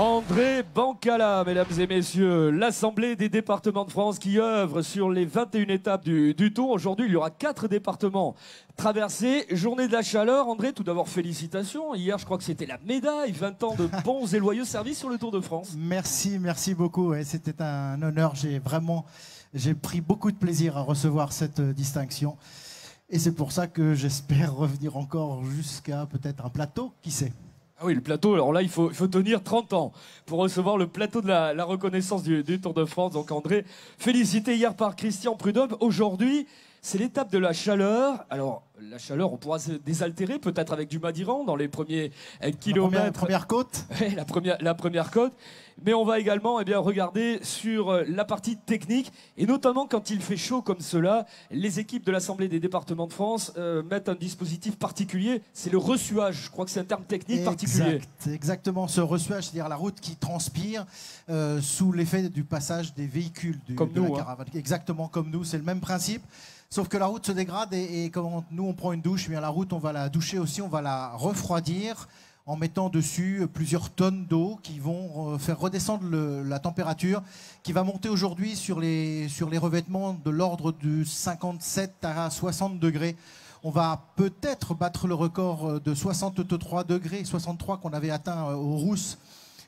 André Bancala, mesdames et messieurs, l'Assemblée des départements de France qui œuvre sur les 21 étapes du Tour. Aujourd'hui, il y aura 4 départements traversés. Journée de la chaleur. André, tout d'abord, félicitations. Hier, je crois que c'était la médaille. 20 ans de bons et loyaux services sur le Tour de France. Merci beaucoup. Ouais, c'était un honneur. J'ai pris beaucoup de plaisir à recevoir cette distinction. Et c'est pour ça que j'espère revenir encore jusqu'à peut-être un plateau, qui sait. Ah oui, le plateau, alors là, il faut tenir 30 ans pour recevoir le plateau de la reconnaissance du Tour de France. Donc André, félicité hier par Christian Prudhomme. Aujourd'hui, c'est l'étape de la chaleur. Alors, la chaleur, on pourra se désaltérer peut-être avec du Madiran dans les premiers kilomètres. La première côte. Oui, la première côte. Mais on va également regarder sur la partie technique. Et notamment quand il fait chaud comme cela, les équipes de l'Assemblée des départements de France mettent un dispositif particulier. C'est le ressuage. Je crois que c'est un terme technique particulier. Exactement, ce ressuage, c'est-à-dire la route qui transpire sous l'effet du passage des véhicules de la caravane. Exactement comme nous, c'est le même principe. Sauf que la route se dégrade et quand nous on prend une douche, bien la route on va la doucher aussi, on va la refroidir en mettant dessus plusieurs tonnes d'eau qui vont faire redescendre la température, qui va monter aujourd'hui sur les revêtements de l'ordre de 57 à 60 degrés. On va peut-être battre le record de 63 degrés, 63 qu'on avait atteint aux Rousses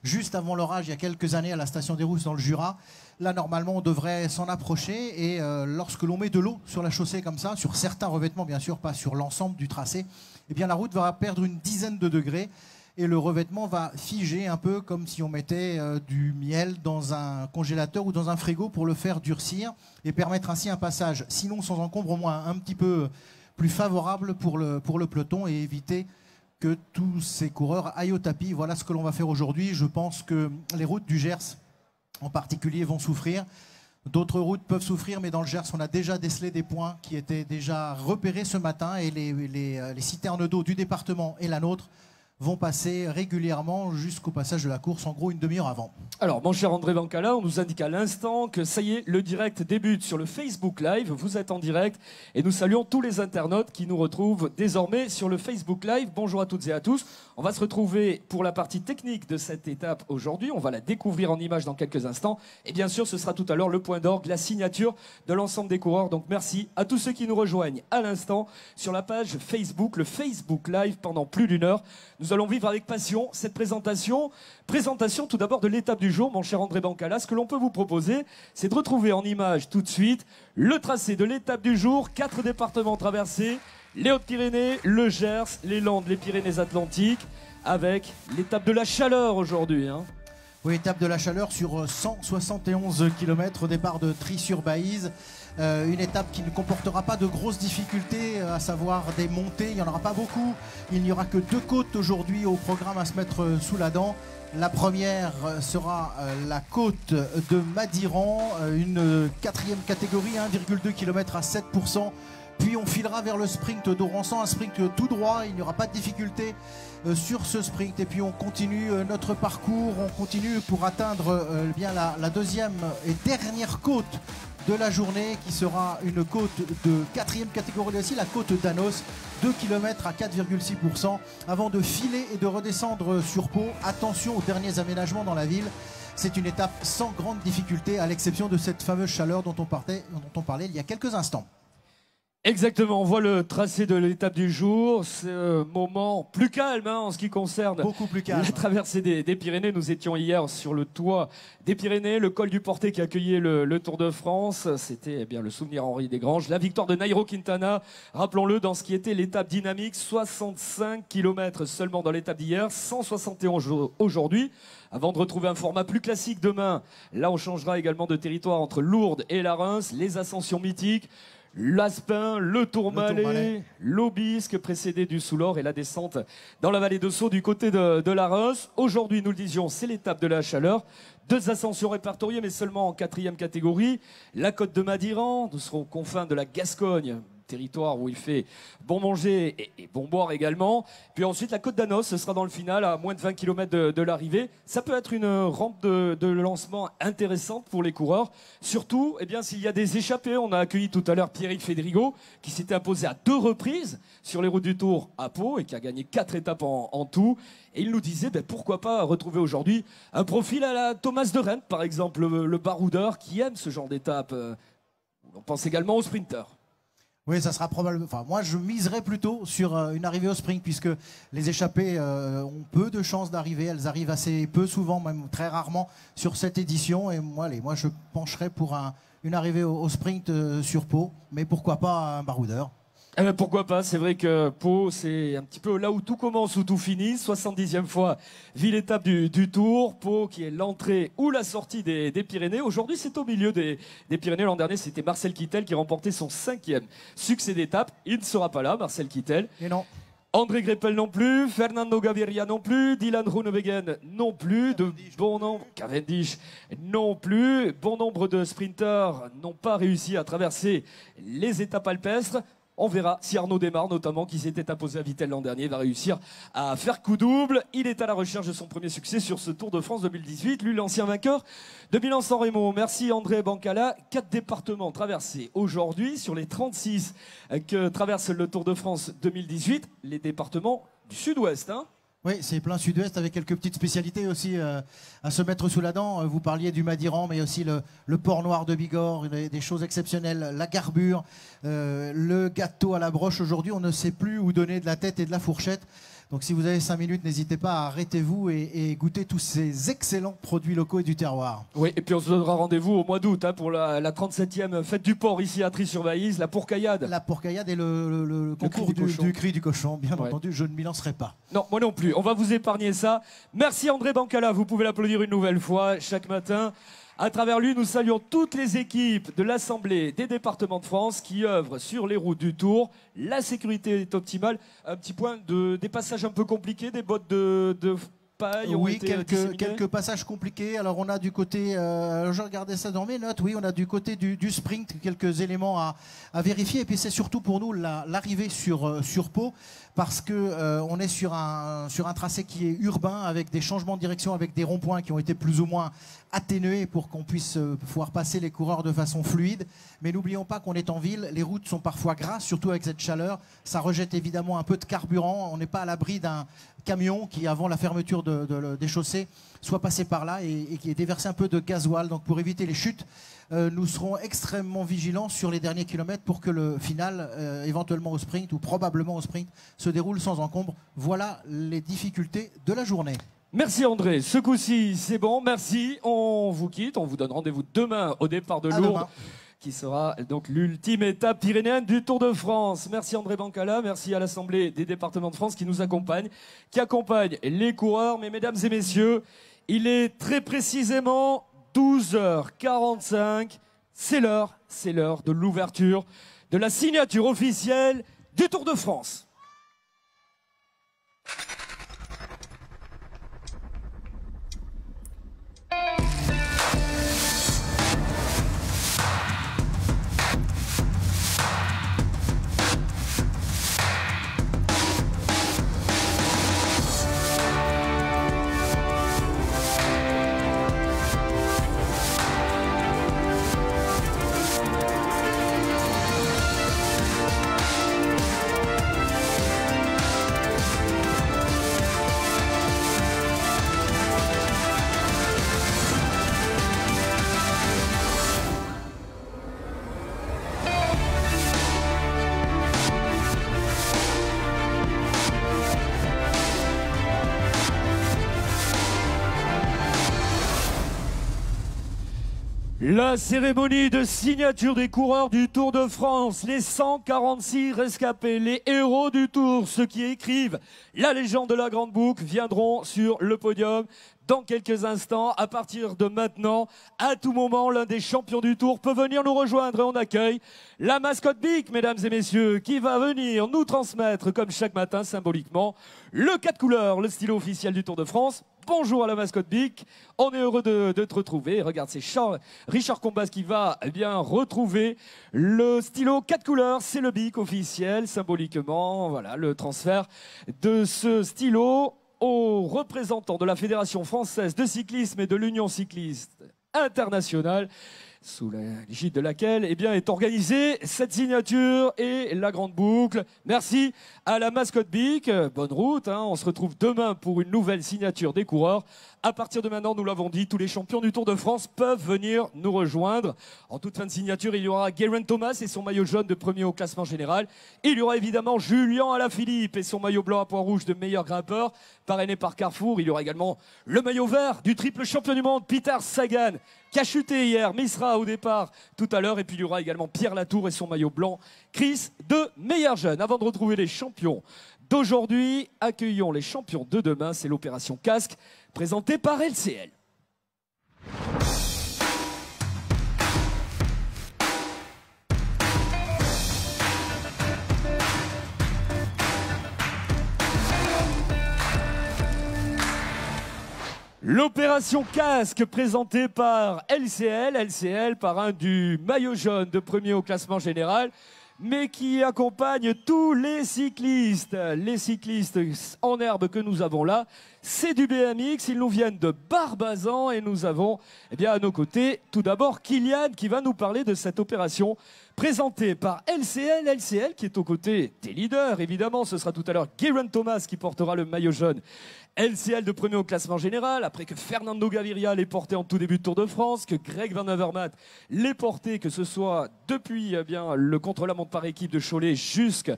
juste avant l'orage il y a quelques années à la station des Rousses dans le Jura. Là, normalement, on devrait s'en approcher et lorsque l'on met de l'eau sur la chaussée comme ça, sur certains revêtements, bien sûr, pas sur l'ensemble du tracé, eh bien, la route va perdre une dizaine de degrés et le revêtement va figer un peu comme si on mettait du miel dans un congélateur ou dans un frigo pour le faire durcir et permettre ainsi un passage, sinon sans encombre, au moins un petit peu plus favorable pour le peloton et éviter que tous ces coureurs aillent au tapis. Voilà ce que l'on va faire aujourd'hui. Je pense que les routes du Gers en particulier vont souffrir. D'autres routes peuvent souffrir, mais dans le Gers, on a déjà décelé des points qui étaient déjà repérés ce matin et les citernes d'eau du département et la nôtre vont passer régulièrement jusqu'au passage de la course, en gros une demi-heure avant. Alors, mon cher André Bancala, on nous indique à l'instant que ça y est, le direct débute sur le Facebook Live. Vous êtes en direct et nous saluons tous les internautes qui nous retrouvent désormais sur le Facebook Live. Bonjour à toutes et à tous. On va se retrouver pour la partie technique de cette étape aujourd'hui. On va la découvrir en images dans quelques instants. Et bien sûr, ce sera tout à l'heure le point d'orgue, la signature de l'ensemble des coureurs. Donc merci à tous ceux qui nous rejoignent à l'instant sur la page Facebook, le Facebook Live pendant plus d'une heure. Nous allons vivre avec passion cette présentation. Présentation tout d'abord de l'étape du jour, mon cher André Bancala. Ce que l'on peut vous proposer, c'est de retrouver en image tout de suite le tracé de l'étape du jour. 4 départements traversés, les Hautes-Pyrénées, le Gers, les Landes, les Pyrénées-Atlantiques, avec l'étape de la chaleur aujourd'hui. Oui, étape de la chaleur sur 171 km au départ de Trie-sur-Baïse. Une étape qui ne comportera pas de grosses difficultés, à savoir des montées. Il n'y en aura pas beaucoup. Il n'y aura que 2 côtes aujourd'hui au programme à se mettre sous la dent. La première sera la côte de Madiran, une 4e catégorie, 1,2 km à 7%. Puis on filera vers le sprint d'Orançon, un sprint tout droit, il n'y aura pas de difficulté sur ce sprint. Et puis on continue notre parcours, on continue pour atteindre bien la 2e et dernière côte de la journée qui sera une côte de 4e catégorie aussi, la côte d'Anos, 2 km à 4,6% avant de filer et de redescendre sur Pau. Attention aux derniers aménagements dans la ville. C'est une étape sans grande difficulté à l'exception de cette fameuse chaleur dont on parlait il y a quelques instants. Exactement, on voit le tracé de l'étape du jour, ce moment plus calme en ce qui concerne beaucoup plus calme. La traversée des Pyrénées. Nous étions hier sur le toit des Pyrénées, le col du Portet qui accueillait le Tour de France. C'était le souvenir Henri Desgranges, la victoire de Nairo Quintana, rappelons-le, dans ce qui était l'étape dynamique, 65 km seulement dans l'étape d'hier, 171 aujourd'hui. Avant de retrouver un format plus classique demain, là on changera également de territoire entre Lourdes et la Reims, les ascensions mythiques, l'Aspin, le Tourmalet, l'Aubisque précédé du Soulor et la descente dans la vallée de Sceaux du côté de la Reims. Aujourd'hui, nous le disions, c'est l'étape de la chaleur. 2 ascensions répertoriées, mais seulement en 4e catégorie. La côte de Madiran, nous serons aux confins de la Gascogne, territoire où il fait bon manger et bon boire également. Puis ensuite, la Côte d'Anos, ce sera dans le final, à moins de 20 km de l'arrivée. Ça peut être une rampe de lancement intéressante pour les coureurs. Surtout, eh bien, s'il y a des échappées. On a accueilli tout à l'heure Pierrick Fédrigo, qui s'était imposé à 2 reprises sur les routes du Tour à Pau et qui a gagné 4 étapes en tout. Et il nous disait, pourquoi pas retrouver aujourd'hui un profil à la Thomas de Rennes, par exemple, le baroudeur qui aime ce genre d'étape. On pense également aux sprinteurs. Oui, ça sera probablement. Enfin, moi, je miserais plutôt sur une arrivée au sprint, puisque les échappées ont peu de chances d'arriver. Elles arrivent assez peu souvent, même très rarement, sur cette édition. Et moi, je pencherais pour une arrivée au sprint sur Pau. Mais pourquoi pas un baroudeur? Pourquoi pas, c'est vrai que Pau, c'est un petit peu là où tout commence, où tout finit. 70e fois, ville étape du Tour. Pau qui est l'entrée ou la sortie des Pyrénées. Aujourd'hui, c'est au milieu des Pyrénées. L'an dernier, c'était Marcel Kittel qui remportait son 5e succès d'étape. Il ne sera pas là, Marcel Kittel. Et non. André Greppel non plus, Fernando Gaviria non plus, Dylan Groenewegen non plus, Cavendish non plus. Bon nombre de sprinteurs n'ont pas réussi à traverser les étapes alpestres. On verra si Arnaud Démare, notamment, qui s'était imposé à Vittel l'an dernier, va réussir à faire coup double. Il est à la recherche de son premier succès sur ce Tour de France 2018. Lui, l'ancien vainqueur de Milan-San Remo. Merci André Bancala. 4 départements traversés aujourd'hui sur les 36 que traverse le Tour de France 2018. Les départements du sud-ouest, hein. Oui, c'est plein sud-ouest avec quelques petites spécialités aussi à se mettre sous la dent. Vous parliez du Madiran, mais aussi le port noir de Bigorre, des choses exceptionnelles, la garbure, le gâteau à la broche. Aujourd'hui, on ne sait plus où donner de la tête et de la fourchette. Donc si vous avez 5 minutes, n'hésitez pas, arrêtez-vous et goûtez tous ces excellents produits locaux et du terroir. Oui, et puis on se donnera rendez-vous au mois d'août pour la 37e fête du port ici à Trie-sur-Baïse, la Pourcaillade. La Pourcaillade et le concours du cri du cochon, bien entendu, je ne m'y lancerai pas. Non, moi non plus, on va vous épargner ça. Merci André Bancala, vous pouvez l'applaudir une nouvelle fois chaque matin. À travers lui, nous saluons toutes les équipes de l'Assemblée des départements de France qui œuvrent sur les routes du Tour. La sécurité est optimale. Un petit point des passages un peu compliqués, des bottes de paille. Oui, quelques passages compliqués. Alors on a du côté, je regardais ça dans mes notes, oui, on a du côté du sprint quelques éléments à vérifier. Et puis c'est surtout pour nous l'arrivée sur Pau, parce que on est sur un tracé qui est urbain, avec des changements de direction, avec des ronds-points qui ont été plus ou moins atténués pour qu'on puisse pouvoir passer les coureurs de façon fluide. Mais n'oublions pas qu'on est en ville, les routes sont parfois grasses, surtout avec cette chaleur. Ça rejette évidemment un peu de carburant. On n'est pas à l'abri d'un camion qui, avant la fermeture des chaussées, soit passé par là et qui ait déversé un peu de gasoil. Donc pour éviter les chutes, nous serons extrêmement vigilants sur les derniers kilomètres pour que le final, éventuellement au sprint ou probablement au sprint, se déroule sans encombre. Voilà les difficultés de la journée. Merci André, ce coup-ci c'est bon, merci, on vous quitte, on vous donne rendez-vous demain au départ de Lourdes, qui sera donc l'ultime étape pyrénéenne du Tour de France. Merci André Bancala, merci à l'Assemblée des départements de France qui nous accompagne, qui accompagne les coureurs. Mais mesdames et messieurs, il est très précisément 12h45, c'est l'heure de l'ouverture de la signature officielle du Tour de France. La cérémonie de signature des coureurs du Tour de France, les 146 rescapés, les héros du Tour, ceux qui écrivent la légende de la Grande Boucle, viendront sur le podium. dans quelques instants. À partir de maintenant, à tout moment, l'un des champions du Tour peut venir nous rejoindre et on accueille la mascotte BIC, mesdames et messieurs, qui va venir nous transmettre, comme chaque matin, symboliquement, le 4 couleurs, le stylo officiel du Tour de France. Bonjour à la mascotte BIC, on est heureux de te retrouver. Regarde, c'est Richard Combas qui va bien retrouver le stylo 4 couleurs. C'est le BIC officiel, symboliquement, voilà, le transfert de ce stylo aux représentants de la Fédération française de cyclisme et de l'Union cycliste internationale, sous l'égide de laquelle est organisée cette signature et la grande boucle. Merci à la mascotte BIC. Bonne route, hein. On se retrouve demain pour une nouvelle signature des coureurs. À partir de maintenant, nous l'avons dit, tous les champions du Tour de France peuvent venir nous rejoindre. En toute fin de signature, il y aura Geraint Thomas et son maillot jaune de premier au classement général. Il y aura évidemment Julien Alaphilippe et son maillot blanc à pois rouge de meilleur grimpeur, parrainé par Carrefour. Il y aura également le maillot vert du triple champion du monde, Peter Sagan, qui a chuté hier, mais il sera au départ tout à l'heure. Et puis il y aura également Pierre Latour et son maillot blanc, Chris de meilleur jeune. Avant de retrouver les champions d'aujourd'hui, accueillons les champions de demain. C'est l'opération Casque, présentée par LCL. L'opération Casque présentée par LCL. LCL par un du maillot jaune de premier au classement général, mais qui accompagne tous les cyclistes. Les cyclistes en herbe que nous avons là, c'est du BMX. Ils nous viennent de Barbazan et nous avons à nos côtés tout d'abord Kylian qui va nous parler de cette opération présentée par LCL. LCL qui est aux côtés des leaders. Évidemment, ce sera tout à l'heure Geraint Thomas qui portera le maillot jaune. LCL de premier au classement général, après que Fernando Gaviria l'ait porté en tout début de Tour de France, que Greg Van Avermaet l'ait porté, que ce soit depuis le contre-la-montre par équipe de Cholet jusqu'à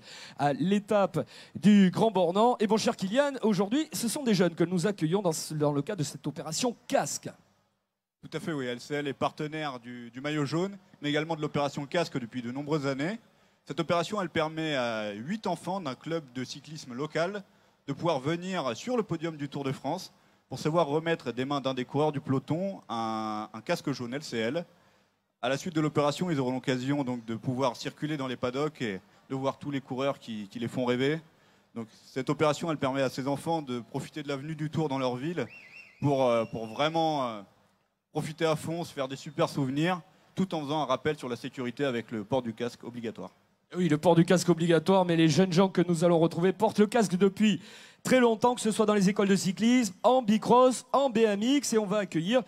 l'étape du Grand Bornand. Et bon cher Kylian, aujourd'hui, ce sont des jeunes que nous accueillons dans le cadre de cette opération Casque. Tout à fait, oui. LCL est partenaire du maillot jaune, mais également de l'opération Casque depuis de nombreuses années. Cette opération, elle permet à 8 enfants d'un club de cyclisme local de pouvoir venir sur le podium du Tour de France pour se voir remettre des mains d'un des coureurs du peloton un casque jaune LCL. À la suite de l'opération, ils auront l'occasion donc de pouvoir circuler dans les paddocks et de voir tous les coureurs qui les font rêver. Donc, cette opération, elle permet à ces enfants de profiter de l'avenue du Tour dans leur ville pour vraiment profiter à fond, se faire des super souvenirs, tout en faisant un rappel sur la sécurité avec le port du casque obligatoire. Oui, le port du casque obligatoire, mais les jeunes gens que nous allons retrouver portent le casque depuis très longtemps, que ce soit dans les écoles de cyclisme, en bicross, en BMX, et on va accueillir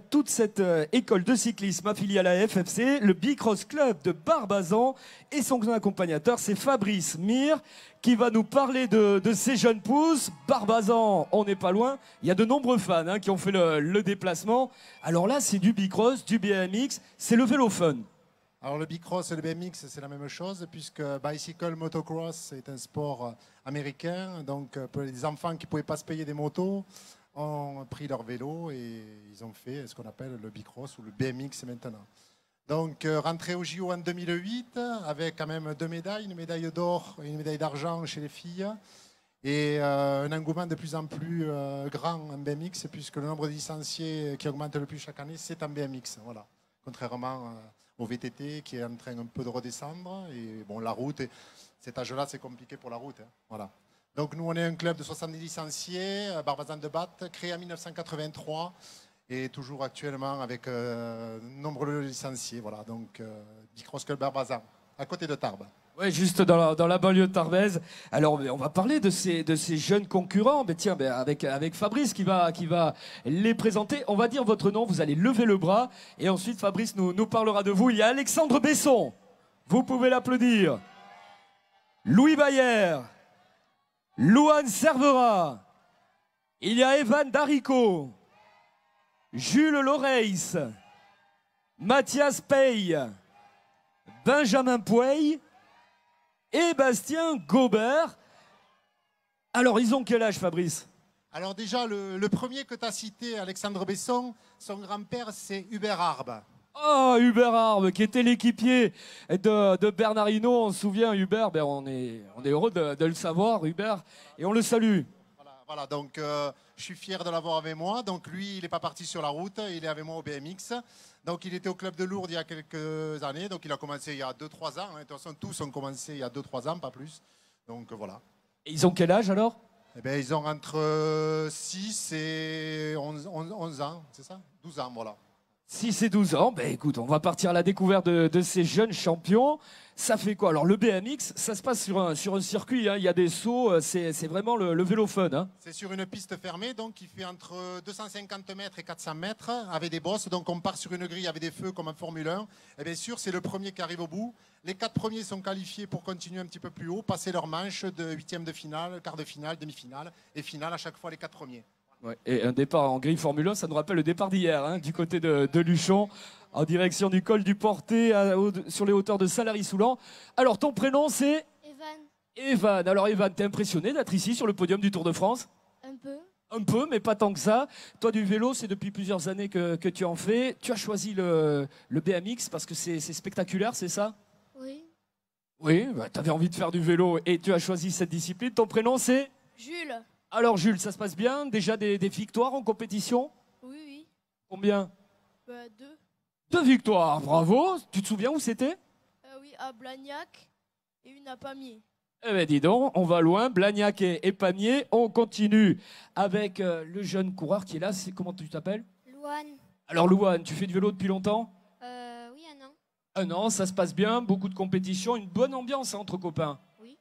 toute cette école de cyclisme affiliée à la FFC, le Bicross Club de Barbazan, et son accompagnateur, c'est Fabrice Mir, qui va nous parler de ces jeunes pousses. Barbazan, on n'est pas loin, il y a de nombreux fans qui ont fait le déplacement. Alors là, c'est du bicross, du BMX, c'est le vélo fun. Alors le bicross et le BMX, c'est la même chose, puisque bicycle motocross est un sport américain. Donc pour les enfants qui ne pouvaient pas se payer des motos ont pris leur vélo et ils ont fait ce qu'on appelle le bicross ou le BMX maintenant. Donc rentré au JO en 2008 avec quand même 2 médailles, une médaille d'or et une médaille d'argent chez les filles. Et un engouement de plus en plus grand en BMX, puisque le nombre de licenciés qui augmente le plus chaque année, c'est en BMX. Voilà. Contrairement au VTT qui est en train un peu de redescendre. Et bon, la route, cet âge-là, c'est compliqué pour la route. Voilà. Donc nous, on est un club de 70 licenciés, Barbazan de Batte, créé en 1983 et toujours actuellement avec nombreux licenciés. Voilà, donc Bicross Club Barbazan, à côté de Tarbes. Oui, juste dans la banlieue de Tarbes. Alors, on va parler de ces jeunes concurrents. Mais tiens, avec Fabrice qui va les présenter. On va dire votre nom, vous allez lever le bras. Et ensuite, Fabrice nous parlera de vous. Il y a Alexandre Besson. Vous pouvez l'applaudir. Louis Bayer. Louane Cervera. Il y a Evan Darico. Jules Loreis. Mathias Pey. Benjamin Pouey. Et Bastien Gobert. Alors, ils ont quel âge, Fabrice? Alors déjà, le premier que tu as cité, Alexandre Besson, son grand-père, c'est Hubert Arbe. Oh, Hubert Arbe, qui était l'équipier de Bernard Hinault. On se souvient, Hubert, on est heureux de le savoir, Hubert, et on le salue. Voilà donc Je suis fier de l'avoir avec moi. Donc lui, il n'est pas parti sur la route, il est avec moi au BMX. Donc il était au club de Lourdes il y a quelques années. Donc il a commencé il y a 2-3 ans. De toute façon, tous ont commencé il y a 2-3 ans, pas plus. Donc voilà. Et ils ont quel âge alors? Eh bien, ils ont entre 6 et 11 ans, c'est ça? 12 ans, voilà. 6 et 12 ans, ben écoute, on va partir à la découverte de ces jeunes champions. Ça fait quoi? Alors le BMX, ça se passe sur un circuit, hein. Il y a des sauts, c'est vraiment le vélo fun. Hein. C'est sur une piste fermée, donc qui fait entre 250 mètres et 400 mètres, avec des bosses. Donc on part sur une grille avec des feux comme en Formule 1. Et bien sûr, c'est le premier qui arrive au bout. Les 4 premiers sont qualifiés pour continuer un petit peu plus haut, passer leur manche de huitième de finale, quart de finale, demi-finale et finale à chaque fois les 4 premiers. Ouais, et un départ en grille Formule 1, ça nous rappelle le départ d'hier, hein, du côté de Luchon, en direction du col du Portet, sur les hauteurs de Salary-Soulan. Alors, ton prénom, c'est Evan. Evan. Alors, Evan, t'es impressionné d'être ici sur le podium du Tour de France? Un peu. Un peu, mais pas tant que ça. Toi, du vélo, c'est depuis plusieurs années que tu en fais. Tu as choisi le BMX parce que c'est spectaculaire, c'est ça? Oui. Oui, bah, tu avais envie de faire du vélo et tu as choisi cette discipline. Ton prénom, c'est Jules. Alors, Jules, ça se passe bien? Déjà des victoires en compétition? Oui, oui. Combien? 2. 2 victoires, bravo. Tu te souviens où c'était? Oui, à Blagnac et une à Pamiers. Eh bien, dis donc, on va loin, Blagnac et Pamiers. On continue avec le jeune coureur qui est là. Comment tu t'appelles? Louane. Alors, Louane, tu fais du vélo depuis longtemps? Oui, un an. Un an, ça se passe bien, beaucoup de compétitions, une bonne ambiance hein, entre copains. Oui.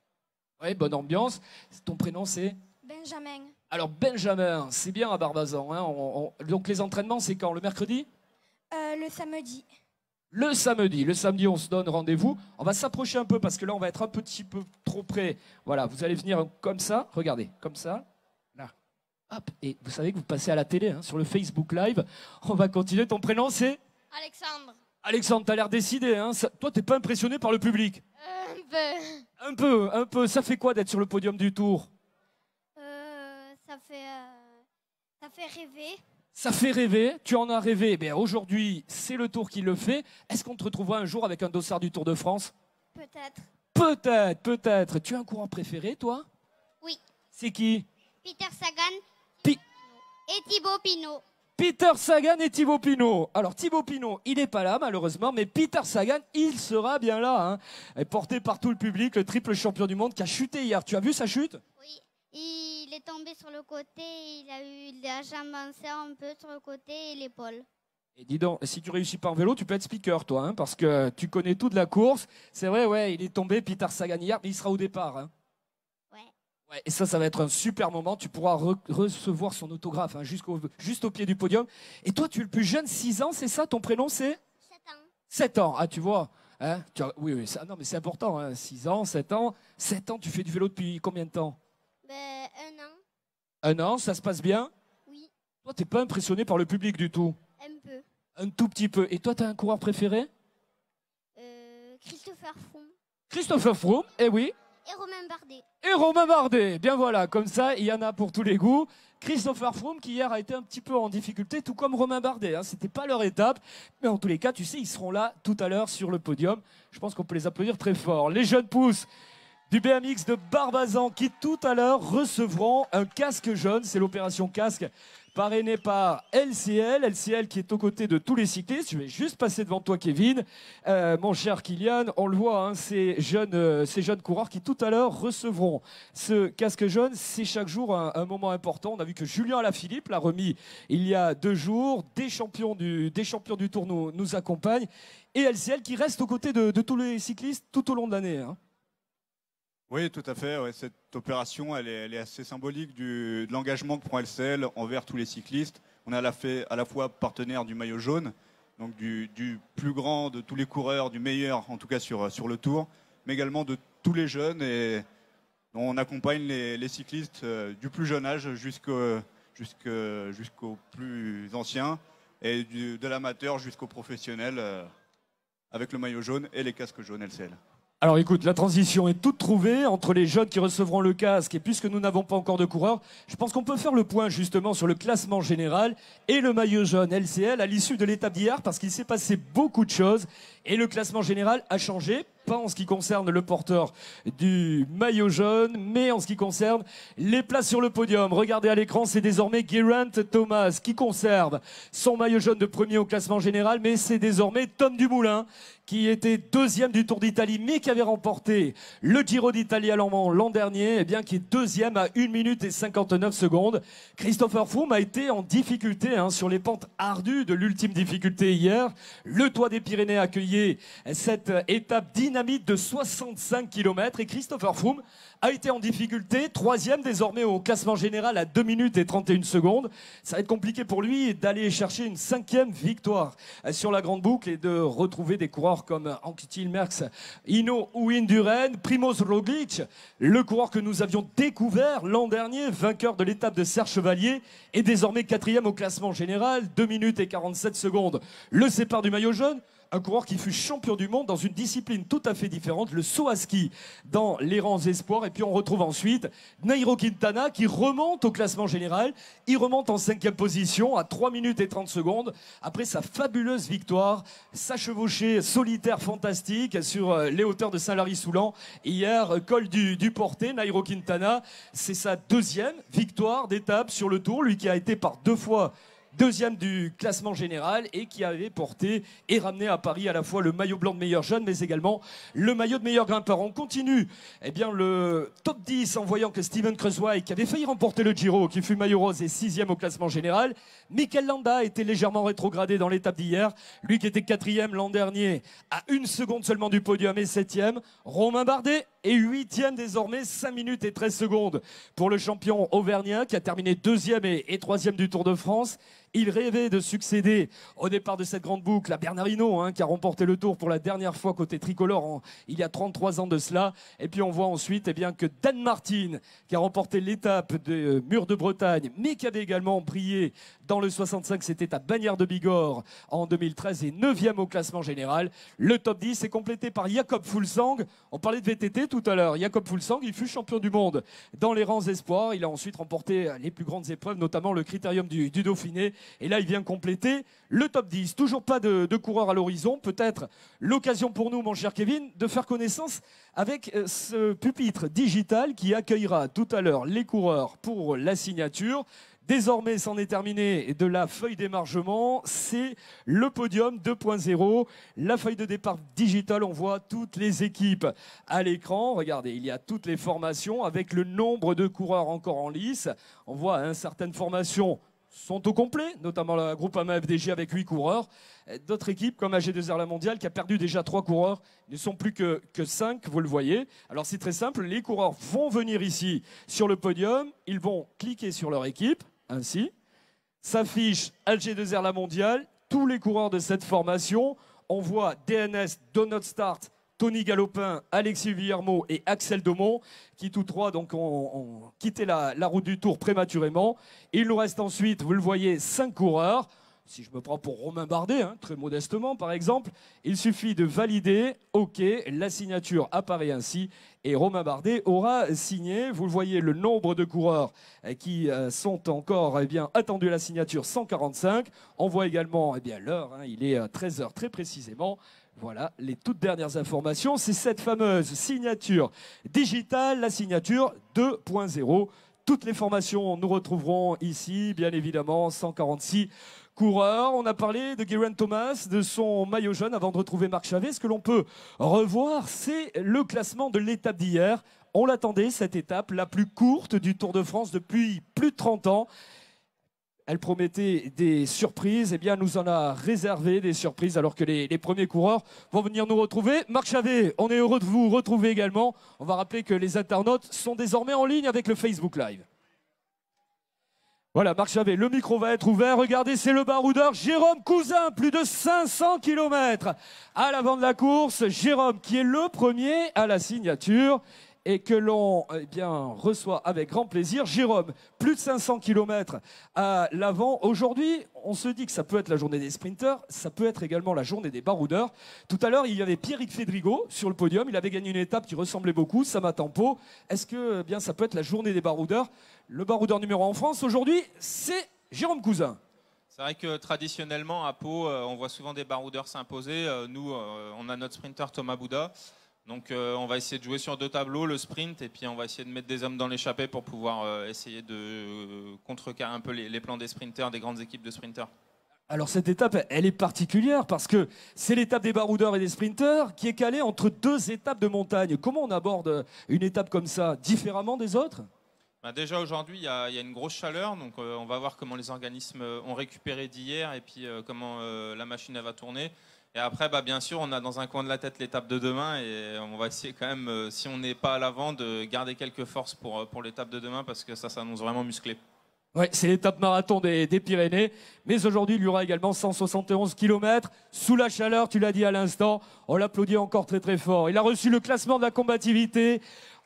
Oui, bonne ambiance. Ton prénom, c'est? Benjamin. Alors, Benjamin, c'est bien à Barbazan. Hein, donc, les entraînements, c'est quand? Le mercredi? Le samedi. Le samedi, on se donne rendez-vous. On va s'approcher un peu parce que là, on va être un petit peu trop près. Voilà, vous allez venir comme ça. Regardez, comme ça. Là. Hop. Et vous savez que vous passez à la télé, hein, sur le Facebook Live. On va continuer. Ton prénom, c'est? Alexandre. Alexandre, t'as l'air décidé. Hein. Toi, t'es pas impressionné par le public? Un peu. Un peu. Ça fait quoi d'être sur le podium du Tour? Ça fait rêver. Ça fait rêver, tu en as rêvé. Ben aujourd'hui, c'est le Tour qui le fait. Est-ce qu'on te retrouvera un jour avec un dossard du Tour de France? Peut-être. Peut-être. Tu as un coureur préféré, toi? Oui. C'est qui? Peter Sagan Pi- et Thibaut Pinot. Peter Sagan et Thibaut Pinot. Alors Thibaut Pinot, il n'est pas là malheureusement, mais Peter Sagan, il sera bien là. Hein. Et porté par tout le public, le triple champion du monde qui a chuté hier. Tu as vu sa chute? Oui. Il est tombé sur le côté, il a eu la jambe un peu sur le côté et l'épaule. Et dis donc, si tu réussis pas en vélo, tu peux être speaker, toi, hein, parce que tu connais tout de la course. C'est vrai, ouais, il est tombé, Peter Sagan hier, mais il sera au départ. Hein. Ouais, et ça va être un super moment. Tu pourras recevoir son autographe hein, juste au pied du podium. Et toi, tu es le plus jeune, 6 ans, c'est ça? Ton prénom, c'est? 7 ans. 7 ans, ah, tu vois. Hein, oui, non, mais c'est important. Hein, 6 ans, 7 ans. 7 ans, tu fais du vélo depuis combien de temps? 1 an. 1 an, ça se passe bien? Oui. Toi, t'es pas impressionné par le public du tout? Un peu. Un tout petit peu. Et toi, tu as un coureur préféré? Christopher Froome. Christopher Froome, eh oui. Et Romain Bardet. Et Romain Bardet. Bien voilà, comme ça, il y en a pour tous les goûts. Christopher Froome qui hier a été un petit peu en difficulté, tout comme Romain Bardet. Hein. C'était pas leur étape, mais en tous les cas, tu sais, ils seront là tout à l'heure sur le podium. Je pense qu'on peut les applaudir très fort. Les jeunes pousses du BMX de Barbazan qui tout à l'heure recevront un casque jaune. C'est l'opération casque parrainée par LCL. LCL qui est aux côtés de tous les cyclistes. Je vais juste passer devant toi, Kevin. Mon cher Kylian, on le voit, hein, ces jeunes coureurs qui tout à l'heure recevront ce casque jaune. C'est chaque jour un moment important. On a vu que Julien Alaphilippe l'a remis il y a 2 jours. Des champions du Tour nous accompagnent. Et LCL qui reste aux côtés de tous les cyclistes tout au long de l'année. Hein. Oui, tout à fait. Ouais, cette opération, elle est assez symbolique de l'engagement que prend LCL envers tous les cyclistes. On est à la fois partenaire du maillot jaune, donc du plus grand de tous les coureurs, du meilleur en tout cas sur le Tour, mais également de tous les jeunes. Et on accompagne les cyclistes du plus jeune âge jusqu'aux plus anciens, et de l'amateur jusqu'au professionnel, avec le maillot jaune et les casques jaunes LCL. Alors écoute, la transition est toute trouvée entre les jeunes qui recevront le casque et puisque nous n'avons pas encore de coureurs, je pense qu'on peut faire le point justement sur le classement général et le maillot jaune LCL à l'issue de l'étape d'hier parce qu'il s'est passé beaucoup de choses et le classement général a changé. pas en ce qui concerne le porteur du maillot jaune, mais en ce qui concerne les places sur le podium. Regardez à l'écran, c'est désormais Geraint Thomas qui conserve son maillot jaune de premier au classement général, mais c'est désormais Tom Dumoulin qui était deuxième du Tour d'Italie, mais qui avait remporté le Giro d'Italie l'an dernier, et bien qui est deuxième à 1 minute et 59 secondes. Christopher Froome a été en difficulté sur les pentes ardues de l'ultime difficulté hier. Le Toit des Pyrénées accueillait cette étape dynamite de 65 km et Christopher Froome a été en difficulté, troisième désormais au classement général à 2 minutes et 31 secondes. Ça va être compliqué pour lui d'aller chercher une 5e victoire sur la grande boucle et de retrouver des coureurs comme Anquetil Merckx, Hinault ou Indurain, Primoz Roglic, le coureur que nous avions découvert l'an dernier, vainqueur de l'étape de Serre Chevalier, est désormais 4e au classement général, 2 minutes et 47 secondes. Le sépare du maillot jaune. Un coureur qui fut champion du monde dans une discipline tout à fait différente, le saut à ski dans les rangs espoirs. Et puis on retrouve ensuite Nairo Quintana qui remonte au classement général. Il remonte en 5e position à 3 minutes et 30 secondes. Après sa fabuleuse victoire, sa chevauchée solitaire fantastique sur les hauteurs de Saint-Lary-Soulan. Hier, col du Portet, Nairo Quintana, c'est sa 2e victoire d'étape sur le Tour. Lui qui a été par 2 fois deuxième du classement général et qui avait porté et ramené à Paris à la fois le maillot blanc de meilleur jeune mais également le maillot de meilleur grimpeur. On continue le top 10 en voyant que Steven Kruijswijk, qui avait failli remporter le Giro, qui fut maillot rose et 6e au classement général. Mikel Landa était légèrement rétrogradé dans l'étape d'hier. Lui qui était 4e l'an dernier à 1 seconde seulement du podium et 7e. Romain Bardet est 8e désormais, 5 minutes et 13 secondes pour le champion auvergnat qui a terminé 2e et 3e du Tour de France. Il rêvait de succéder au départ de cette grande boucle à Bernard Hinault, qui a remporté le Tour pour la dernière fois côté tricolore il y a 33 ans de cela. Et puis on voit ensuite que Dan Martin, qui a remporté l'étape de Mur de Bretagne, mais qui avait également brillé dans le 65, c'était à Bagnères de Bigorre en 2013 et 9e au classement général. Le top 10 est complété par Jakob Fuglsang. On parlait de VTT tout à l'heure. Jakob Fuglsang, il fut champion du monde dans les rangs espoirs. Il a ensuite remporté les plus grandes épreuves, notamment le Critérium du Dauphiné. Et là, il vient compléter le top 10. Toujours pas de coureur à l'horizon. Peut-être l'occasion pour nous, mon cher Kevin, de faire connaissance avec ce pupitre digital qui accueillera tout à l'heure les coureurs pour la signature. Désormais, c'en est terminé de la feuille d'émargement. C'est le podium 2.0. La feuille de départ digitale, on voit toutes les équipes à l'écran. Regardez, il y a toutes les formations avec le nombre de coureurs encore en lice. On voit certaines formations sont au complet, notamment la Groupama FDJ avec 8 coureurs. D'autres équipes comme AG2R La Mondiale qui a perdu déjà 3 coureurs ne sont plus que 5, vous le voyez. Alors c'est très simple, les coureurs vont venir ici sur le podium, ils vont cliquer sur leur équipe, ainsi. S'affiche AG2R La Mondiale, tous les coureurs de cette formation. On voit DNS, Donut Start, Tony Galopin, Alexis Villermo et Axel Daumont, qui tous trois donc, ont quitté la route du Tour prématurément. Il nous reste ensuite, vous le voyez, 5 coureurs. Si je me prends pour Romain Bardet, très modestement par exemple, il suffit de valider, OK, la signature apparaît ainsi et Romain Bardet aura signé. Vous le voyez, le nombre de coureurs qui sont encore attendus à la signature, 145. On voit également l'heure, il est 13h très précisément. Voilà les toutes dernières informations. C'est cette fameuse signature digitale, la signature 2.0. Toutes les formations, nous retrouverons ici, bien évidemment, 146 coureurs. On a parlé de Geraint Thomas, de son maillot jaune, avant de retrouver Marc Chavet. Ce que l'on peut revoir, c'est le classement de l'étape d'hier. On l'attendait, cette étape, la plus courte du Tour de France depuis plus de 30 ans. Elle promettait des surprises, elle nous en a réservé des surprises alors que les premiers coureurs vont venir nous retrouver. Marc Chavet, on est heureux de vous retrouver également. On va rappeler que les internautes sont désormais en ligne avec le Facebook Live. Voilà, Marc Chavet, le micro va être ouvert. Regardez, c'est le baroudeur Jérôme Cousin, plus de 500 km à l'avant de la course. Jérôme qui est le premier à la signature et que l'on reçoit avec grand plaisir. Jérôme, plus de 500 km à l'avant. Aujourd'hui, on se dit que ça peut être la journée des sprinters, ça peut être également la journée des baroudeurs. Tout à l'heure, il y avait Pierrick Fédrigo sur le podium. Il avait gagné une étape qui ressemblait beaucoup, Sama Tempo. Est-ce que ça peut être la journée des baroudeurs? Le baroudeur numéro 1 en France, aujourd'hui, c'est Jérôme Cousin. C'est vrai que traditionnellement, à Pau, on voit souvent des baroudeurs s'imposer. Nous, on a notre sprinter Thomas Bouda. Donc on va essayer de jouer sur 2 tableaux, le sprint, et puis on va essayer de mettre des hommes dans l'échappée pour pouvoir essayer de contrecarrer un peu les plans des sprinters, des grandes équipes de sprinters. Alors cette étape, elle est particulière parce que c'est l'étape des baroudeurs et des sprinters qui est calée entre 2 étapes de montagne. Comment on aborde une étape comme ça différemment des autres ? Déjà aujourd'hui, il y a une grosse chaleur, donc on va voir comment les organismes ont récupéré d'hier et puis comment la machine elle va tourner. Et après, bien sûr, on a dans un coin de la tête l'étape de demain et on va essayer quand même, si on n'est pas à l'avant, de garder quelques forces pour l'étape de demain parce que ça s'annonce vraiment musclé. Ouais, c'est l'étape marathon des Pyrénées, mais aujourd'hui il y aura également 171 km sous la chaleur, tu l'as dit à l'instant, on l'applaudit encore très très fort. Il a reçu le classement de la combativité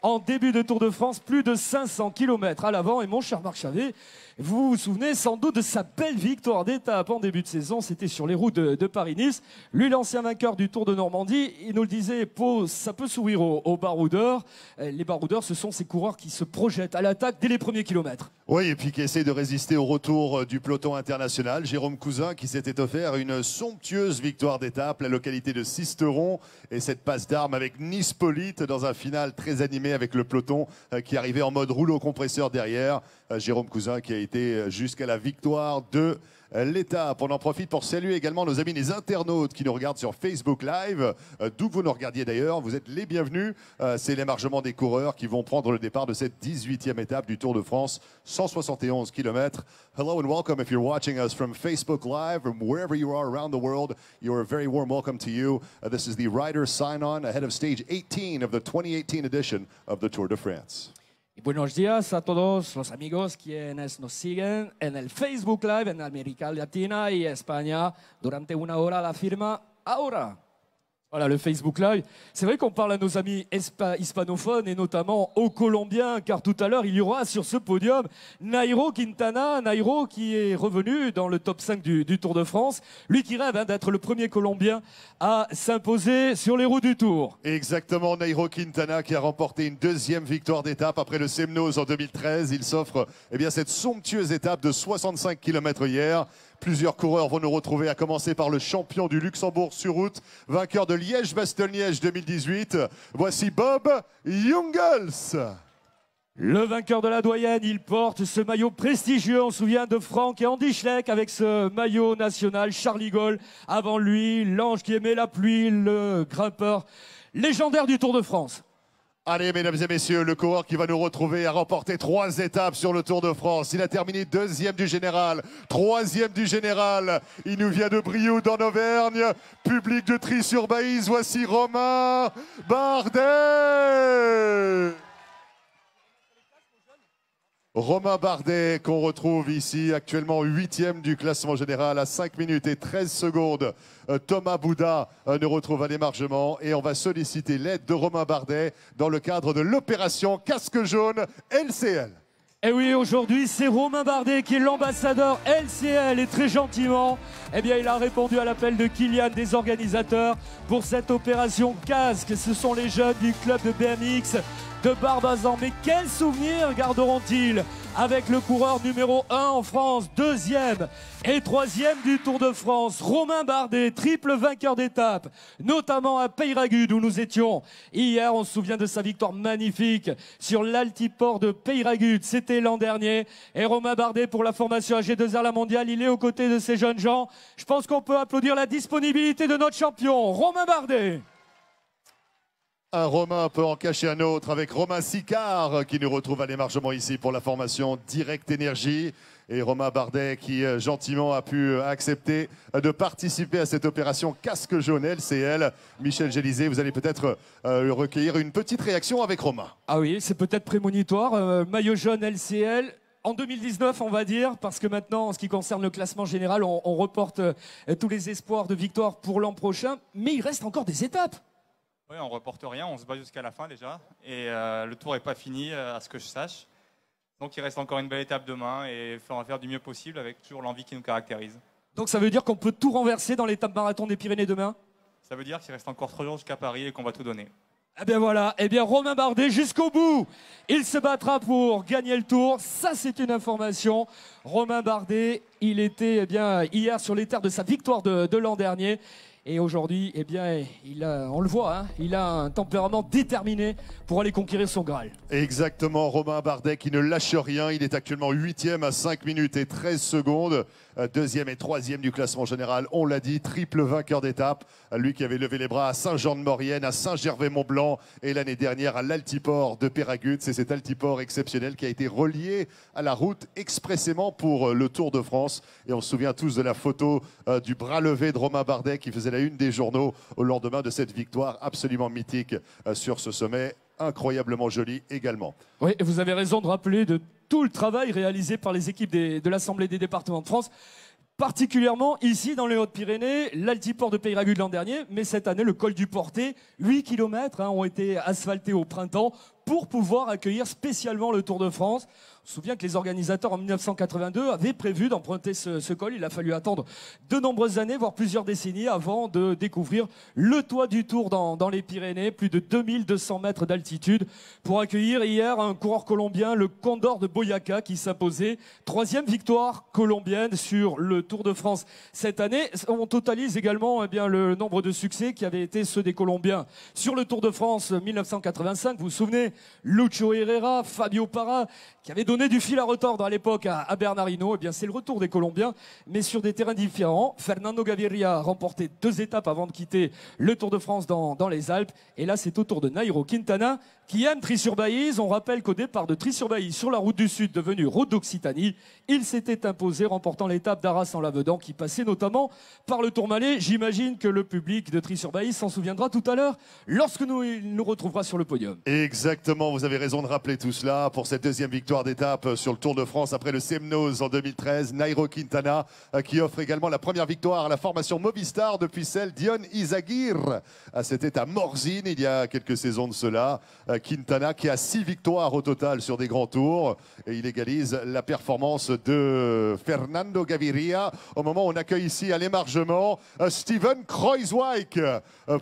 en début de Tour de France, plus de 500 km à l'avant. Et mon cher Marc Chavet, vous vous souvenez sans doute de sa belle victoire d'étape en début de saison, c'était sur les routes de Paris-Nice. Lui, l'ancien vainqueur du Tour de Normandie, il nous le disait, ça peut sourire aux baroudeurs. Les baroudeurs, ce sont ces coureurs qui se projettent à l'attaque dès les premiers kilomètres. Oui, et puis qui essaie de résister au retour du peloton international. Jérôme Cousin qui s'était offert une somptueuse victoire d'étape, la localité de Sisteron, et cette passe d'armes avec Nice-Polite dans un final très animé avec le peloton qui arrivait en mode rouleau compresseur derrière. Jérôme Cousin qui a été jusqu'à la victoire de l'étape. On en profite pour saluer également nos amis les internautes qui nous regardent sur Facebook Live. D'où que vous nous regardiez d'ailleurs, vous êtes les bienvenus. C'est l'émargement des coureurs qui vont prendre le départ de cette 18e étape du Tour de France, 171 km. Hello and welcome if you're watching us from Facebook Live, from wherever you are around the world. You're a very warm welcome to you. This is the rider sign-on ahead of stage 18 of the 2018 edition of the Tour de France. Y buenos días a todos los amigos quienes nos siguen en el Facebook Live en América Latina y España durante una hora la firma ahora. Voilà, le Facebook Live. C'est vrai qu'on parle à nos amis hispanophones et notamment aux Colombiens, car tout à l'heure, il y aura sur ce podium Nairo Quintana. Nairo qui est revenu dans le top 5 du Tour de France. Lui qui rêve d'être le premier Colombien à s'imposer sur les routes du Tour. Exactement, Nairo Quintana qui a remporté une 2e victoire d'étape après le Semnoz en 2013. Il s'offre cette somptueuse étape de 65 km hier. Plusieurs coureurs vont nous retrouver, à commencer par le champion du Luxembourg sur route, vainqueur de Liège-Bastogne-Liège 2018. Voici Bob Jungels. Le vainqueur de la doyenne, il porte ce maillot prestigieux. On se souvient de Franck et Andy Schleck avec ce maillot national. Charlie Gaulle, avant lui, l'ange qui aimait la pluie, le grimpeur légendaire du Tour de France. Allez, mesdames et messieurs, le coureur qui va nous retrouver a remporté 3 étapes sur le Tour de France. Il a terminé 2e du général, 3e du général. Il nous vient de Brioude en Auvergne. Public de Tri-sur-Baïse, voici Romain Bardet. Romain Bardet qu'on retrouve ici actuellement 8e du classement général à 5 minutes et 13 secondes. Thomas Bouda nous retrouve à l'émargement et on va solliciter l'aide de Romain Bardet dans le cadre de l'opération Casque Jaune LCL. Et oui, aujourd'hui, c'est Romain Bardet qui est l'ambassadeur LCL et très gentiment, il a répondu à l'appel de Kylian, des organisateurs, pour cette opération casque. Ce sont les jeunes du club de BMX de Barbazan. Mais quels souvenirs garderont-ils avec le coureur numéro 1 en France, 2e et 3e du Tour de France, Romain Bardet, triple vainqueur d'étape, notamment à Peyragudes où nous étions hier. On se souvient de sa victoire magnifique sur l'altiport de Peyragudes, c'était l'an dernier. Et Romain Bardet pour la formation AG2R La Mondiale, il est aux côtés de ces jeunes gens. Je pense qu'on peut applaudir la disponibilité de notre champion, Romain Bardet. Un Romain peut en cacher un autre avec Romain Sicard qui nous retrouve à l'émargement ici pour la formation Direct Énergie. Et Romain Bardet qui gentiment a pu accepter de participer à cette opération Casque Jaune LCL. Michel Gélisé, vous allez peut-être recueillir une petite réaction avec Romain. Ah oui, c'est peut-être prémonitoire. Maillot jaune LCL. En 2019, on va dire, parce que maintenant, en ce qui concerne le classement général, on reporte tous les espoirs de victoire pour l'an prochain. Mais il reste encore des étapes. Oui, on ne reporte rien, on se bat jusqu'à la fin déjà. Et le tour n'est pas fini, à ce que je sache. Donc il reste encore une belle étape demain et on va faire du mieux possible avec toujours l'envie qui nous caractérise. Donc ça veut dire qu'on peut tout renverser dans l'étape marathon des Pyrénées demain? Ça veut dire qu'il reste encore 3 jours jusqu'à Paris et qu'on va tout donner. Eh bien voilà, Romain Bardet jusqu'au bout, il se battra pour gagner le tour. Ça c'est une information. Romain Bardet, il était hier sur les terres de sa victoire de l'an dernier. Et aujourd'hui, eh bien, on le voit, hein, il a un tempérament déterminé pour aller conquérir son Graal. Exactement, Romain Bardet qui ne lâche rien. Il est actuellement 8e à 5 minutes et 13 secondes. 2e et 3e du classement général, on l'a dit, triple vainqueur d'étape. Lui qui avait levé les bras à Saint-Jean-de-Maurienne, à Saint-Gervais-Mont-Blanc et l'année dernière à l'Altiport de Péragudes. C'est cet Altiport exceptionnel qui a été relié à la route expressément pour le Tour de France. Et on se souvient tous de la photo du bras levé de Romain Bardet qui faisait la une des journaux au lendemain de cette victoire absolument mythique sur ce sommet. Incroyablement joli également. Oui, et vous avez raison de rappeler de tout le travail réalisé par les équipes de l'Assemblée des départements de France, particulièrement ici dans les Hautes-Pyrénées, l'Altiport de Péragudes l'an dernier, mais cette année le col du Portet, 8 km ont été asphaltés au printemps pour pouvoir accueillir spécialement le Tour de France. On se souvient que les organisateurs en 1982 avaient prévu d'emprunter ce col. Il a fallu attendre de nombreuses années, voire plusieurs décennies avant de découvrir le toit du Tour dans les Pyrénées, plus de 2200 mètres d'altitude, pour accueillir hier un coureur colombien, le Condor de Boyaca, qui s'imposait. 3e victoire colombienne sur le Tour de France cette année. On totalise également le nombre de succès qui avaient été ceux des Colombiens sur le Tour de France 1985. Vous vous souvenez, Lucho Herrera, Fabio Parra, qui avait donné du fil à retordre à l'époque à Bernard Hinault. Eh bien, c'est le retour des Colombiens, mais sur des terrains différents. Fernando Gaviria a remporté 2 étapes avant de quitter le Tour de France dans les Alpes. Et là, c'est au tour de Nairo Quintana, qui aime Trie-sur-Baïse. On rappelle qu'au départ de Trie-sur-Baïse, sur la route du Sud, devenue route d'Occitanie, il s'était imposé, remportant l'étape d'Arras-en-Lavedan, qui passait notamment par le Tourmalet. J'imagine que le public de Trie-sur-Baïse s'en souviendra tout à l'heure, lorsque il nous retrouvera sur le podium. Exactement, vous avez raison de rappeler tout cela pour cette 2e victoire d'étape sur le Tour de France après le Semnoz en 2013. Nairo Quintana qui offre également la première victoire à la formation Movistar depuis celle d'Ion Izagirre. C'était à Morzine il y a quelques saisons de cela. Quintana qui a 6 victoires au total sur des grands tours et il égalise la performance de Fernando Gaviria au moment où on accueille ici à l'émargement Steven Kruijswijk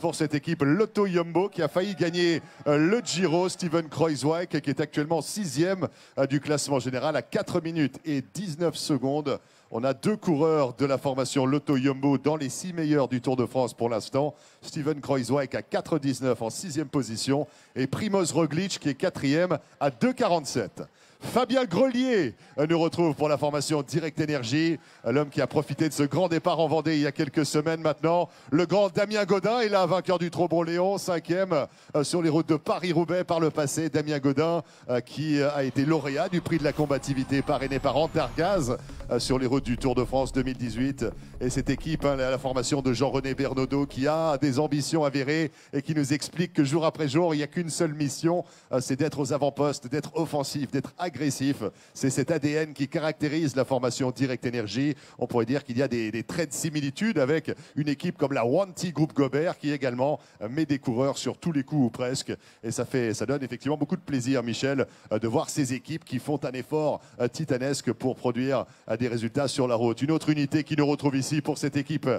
pour cette équipe Lotto Jumbo qui a failli gagner le Giro. Steven Kruijswijk qui est actuellement 6e du classement général à 4 minutes et 19 secondes. On a 2 coureurs de la formation Lotto Jumbo dans les 6 meilleurs du Tour de France pour l'instant. Steven Kruijswijk à 4,19 en 6e position et Primoz Roglic qui est 4e à 2,47. Fabien Grelier nous retrouve pour la formation Direct Énergie, l'homme qui a profité de ce grand départ en Vendée il y a quelques semaines maintenant. Le grand Damien Godin est là, vainqueur du Trobron-Léon, 5e sur les routes de Paris-Roubaix par le passé. Damien Godin qui a été lauréat du prix de la combativité parrainé par Antargaz sur les routes du Tour de France 2018. Et cette équipe, la formation de Jean-René Bernaudot qui a des ambitions avérées et qui nous explique que jour après jour, il n'y a qu'une seule mission, c'est d'être aux avant-postes, d'être offensif, d'être agressif. C'est cet ADN qui caractérise la formation Direct Énergie. On pourrait dire qu'il y a des traits de similitude avec une équipe comme la Wanty Groupe Gobert qui également met des coureurs sur tous les coups ou presque. Et ça donne effectivement beaucoup de plaisir, Michel, de voir ces équipes qui font un effort titanesque pour produire des résultats sur la route. Une autre unité qui nous retrouve ici pour cette équipe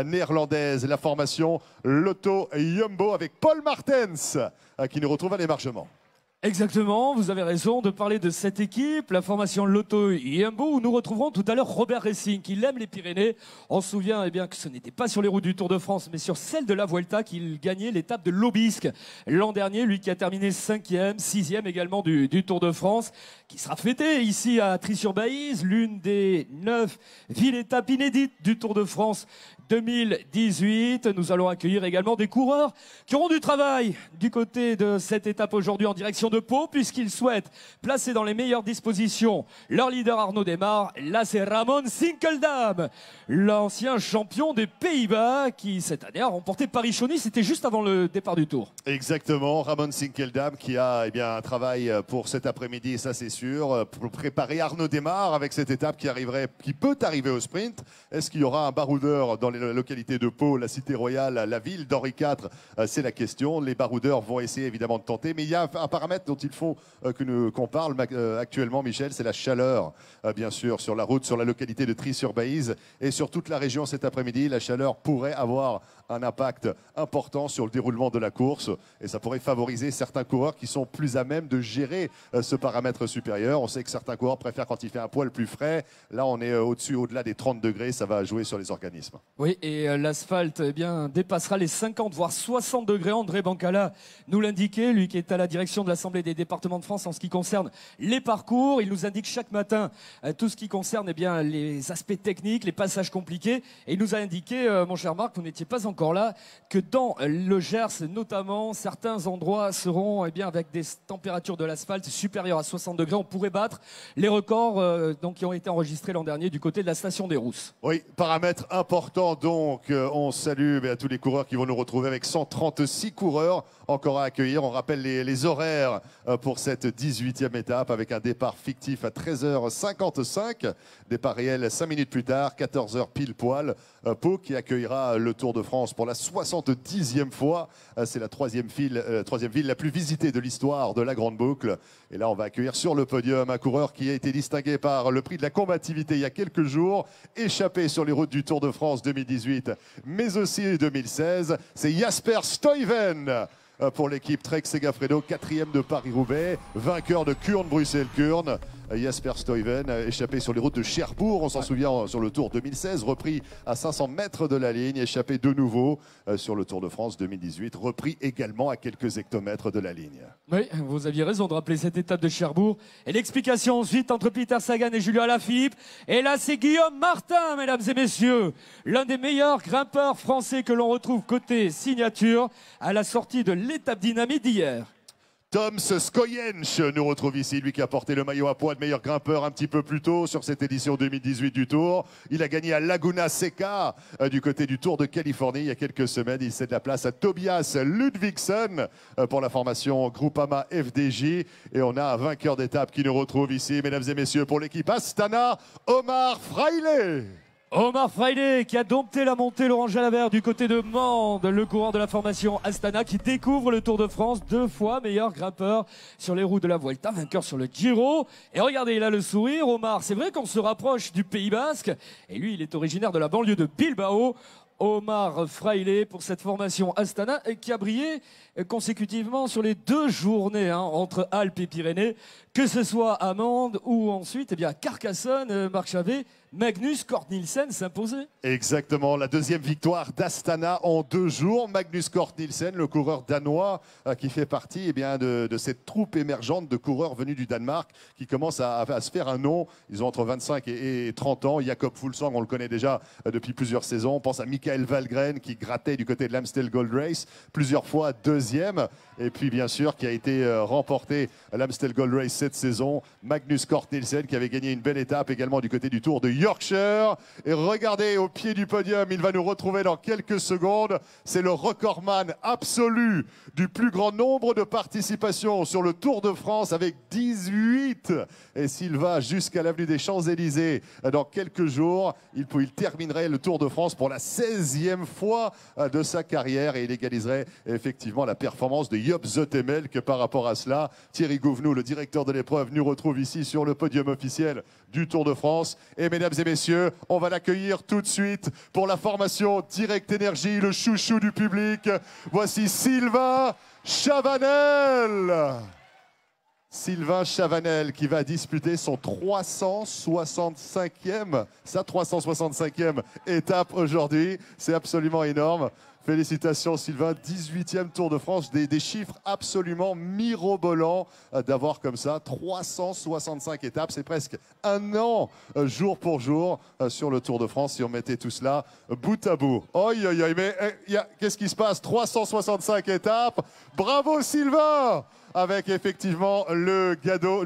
néerlandaise, la formation Lotto Jumbo avec Paul Martens qui nous retrouve à l'émargement. Exactement, vous avez raison de parler de cette équipe, la formation Lotto Jumbo, où nous retrouverons tout à l'heure Robert Racing, qui aime les Pyrénées. On se souvient bien que ce n'était pas sur les routes du Tour de France, mais sur celle de la Vuelta qu'il gagnait l'étape de l'Aubisque l'an dernier, lui qui a terminé 5e, 6e également du Tour de France, qui sera fêté ici à Trie-sur-Baïse, l'une des 9 villes-étapes inédites du Tour de France 2018. Nous allons accueillir également des coureurs qui auront du travail du côté de cette étape aujourd'hui en direction de Pau, puisqu'ils souhaitent placer dans les meilleures dispositions leur leader Arnaud Démare. Là, c'est Ramon Sinkeldam, l'ancien champion des Pays-Bas, qui cette année a remporté Paris-Chauny. C'était juste avant le départ du Tour. Exactement, Ramon Sinkeldam qui a un travail pour cet après-midi, ça c'est sûr, pour préparer Arnaud Démare avec cette étape qui peut arriver au sprint. Est-ce qu'il y aura un baroudeur dans les localités de Pau, la cité royale, la ville d'Henri IV? C'est la question. Les baroudeurs vont essayer évidemment de tenter, mais il y a un paramètre dont il faut qu'on parle actuellement, Michel, c'est la chaleur, bien sûr, sur la route, sur la localité de Trie-sur-Baïse et sur toute la région cet après-midi. La chaleur pourrait avoir un impact important sur le déroulement de la course et ça pourrait favoriser certains coureurs qui sont plus à même de gérer ce paramètre supérieur. On sait que certains coureurs préfèrent quand il fait un poil plus frais. Là, on est au-delà des 30 degrés, ça va jouer sur les organismes. Oui, Oui, et l'asphalte dépassera les 50 voire 60 degrés. André Bancala nous l'indiquait, lui qui est à la direction de l'Assemblée des départements de France en ce qui concerne les parcours. Il nous indique chaque matin tout ce qui concerne les aspects techniques, les passages compliqués. Et il nous a indiqué, mon cher Marc, vous n'étiez pas encore là, que dans le Gers notamment, certains endroits seront avec des températures de l'asphalte supérieures à 60 degrés. On pourrait battre les records qui ont été enregistrés l'an dernier du côté de la station des Rousses. Oui, paramètre important donc. On salue tous les coureurs qui vont nous retrouver avec 136 coureurs encore à accueillir. On rappelle les horaires pour cette 18e étape avec un départ fictif à 13h55. Départ réel 5 minutes plus tard, 14h pile poil. Pau qui accueillera le Tour de France pour la 70e fois. C'est la troisième ville la plus visitée de l'histoire de la Grande Boucle. Et là, on va accueillir sur le podium un coureur qui a été distingué par le prix de la combativité il y a quelques jours, échappé sur les routes du Tour de France 2018, mais aussi 2016. C'est Jasper Stuyven pour l'équipe Trek Segafredo, 4e de Paris-Roubaix, vainqueur de Kuurne-Bruxelles-Kuurne. Jasper Stuyven, échappé sur les routes de Cherbourg, on s'en souvient sur le Tour 2016, repris à 500 mètres de la ligne, échappé de nouveau sur le Tour de France 2018, repris également à quelques hectomètres de la ligne. Oui, vous aviez raison de rappeler cette étape de Cherbourg. Et l'explication ensuite entre Peter Sagan et Julien Alaphilippe. Et là, c'est Guillaume Martin, mesdames et messieurs, l'un des meilleurs grimpeurs français que l'on retrouve côté signature à la sortie de l'étape dynamique d'hier. Toms Skojensch nous retrouve ici, lui qui a porté le maillot à poids de meilleur grimpeur un petit peu plus tôt sur cette édition 2018 du Tour. Il a gagné à Laguna Seca du côté du Tour de Californie il y a quelques semaines. Il cède la place à Tobias Ludvigsson pour la formation Groupama FDJ. Et on a un vainqueur d'étape qui nous retrouve ici, mesdames et messieurs, pour l'équipe Astana, Omar Fraile. Omar Fraile qui a dompté la montée Laurent Jalabert du côté de Mende, le coureur de la formation Astana qui découvre le Tour de France, 2 fois meilleur grimpeur sur les routes de la Vuelta, vainqueur sur le Giro. Et regardez, il a le sourire, Omar. C'est vrai qu'on se rapproche du Pays Basque et lui, il est originaire de la banlieue de Bilbao. Omar Fraile pour cette formation Astana qui a brillé consécutivement sur les 2 journées entre Alpes et Pyrénées, que ce soit à Mende ou ensuite à Carcassonne. Marc Chavet, Magnus Cort Nielsen s'imposait. Exactement, la 2e victoire d'Astana en 2 jours. Magnus Cort Nielsen, le coureur danois qui fait partie de cette troupe émergente de coureurs venus du Danemark qui commence à se faire un nom. Ils ont entre 25 et 30 ans. Jakob Fuglsang, on le connaît déjà depuis plusieurs saisons. On pense à Michael Valgren qui grattait du côté de l'Amstel Gold Race, plusieurs fois 2e. Et puis bien sûr qui a été remporté l'Amstel Gold Race cette saison. Magnus Cort Nielsen qui avait gagné une belle étape également du côté du Tour de Yorkshire. Et regardez, au pied du podium, il va nous retrouver dans quelques secondes. C'est le recordman absolu du plus grand nombre de participations sur le Tour de France avec 18. Et s'il va jusqu'à l'avenue des Champs-Élysées dans quelques jours, il terminerait le Tour de France pour la 16e fois de sa carrière et il égaliserait effectivement la performance de Job Zoetemelk. Par rapport à cela, Thierry Gouvenou, le directeur de l'épreuve, nous retrouve ici sur le podium officiel du Tour de France. Et mesdames et messieurs, on va l'accueillir tout de suite pour la formation Direct Énergie, le chouchou du public. Voici Sylvain Chavanel. Sylvain Chavanel qui va disputer son 365e étape aujourd'hui. C'est absolument énorme. Félicitations Sylvain, 18e Tour de France, des chiffres absolument mirobolants d'avoir comme ça 365 étapes, c'est presque un an jour pour jour sur le Tour de France si on mettait tout cela bout à bout. Oi, oi, oi, mais qu'est-ce qui se passe? 365 étapes, bravo Sylvain! Avec effectivement le cadeau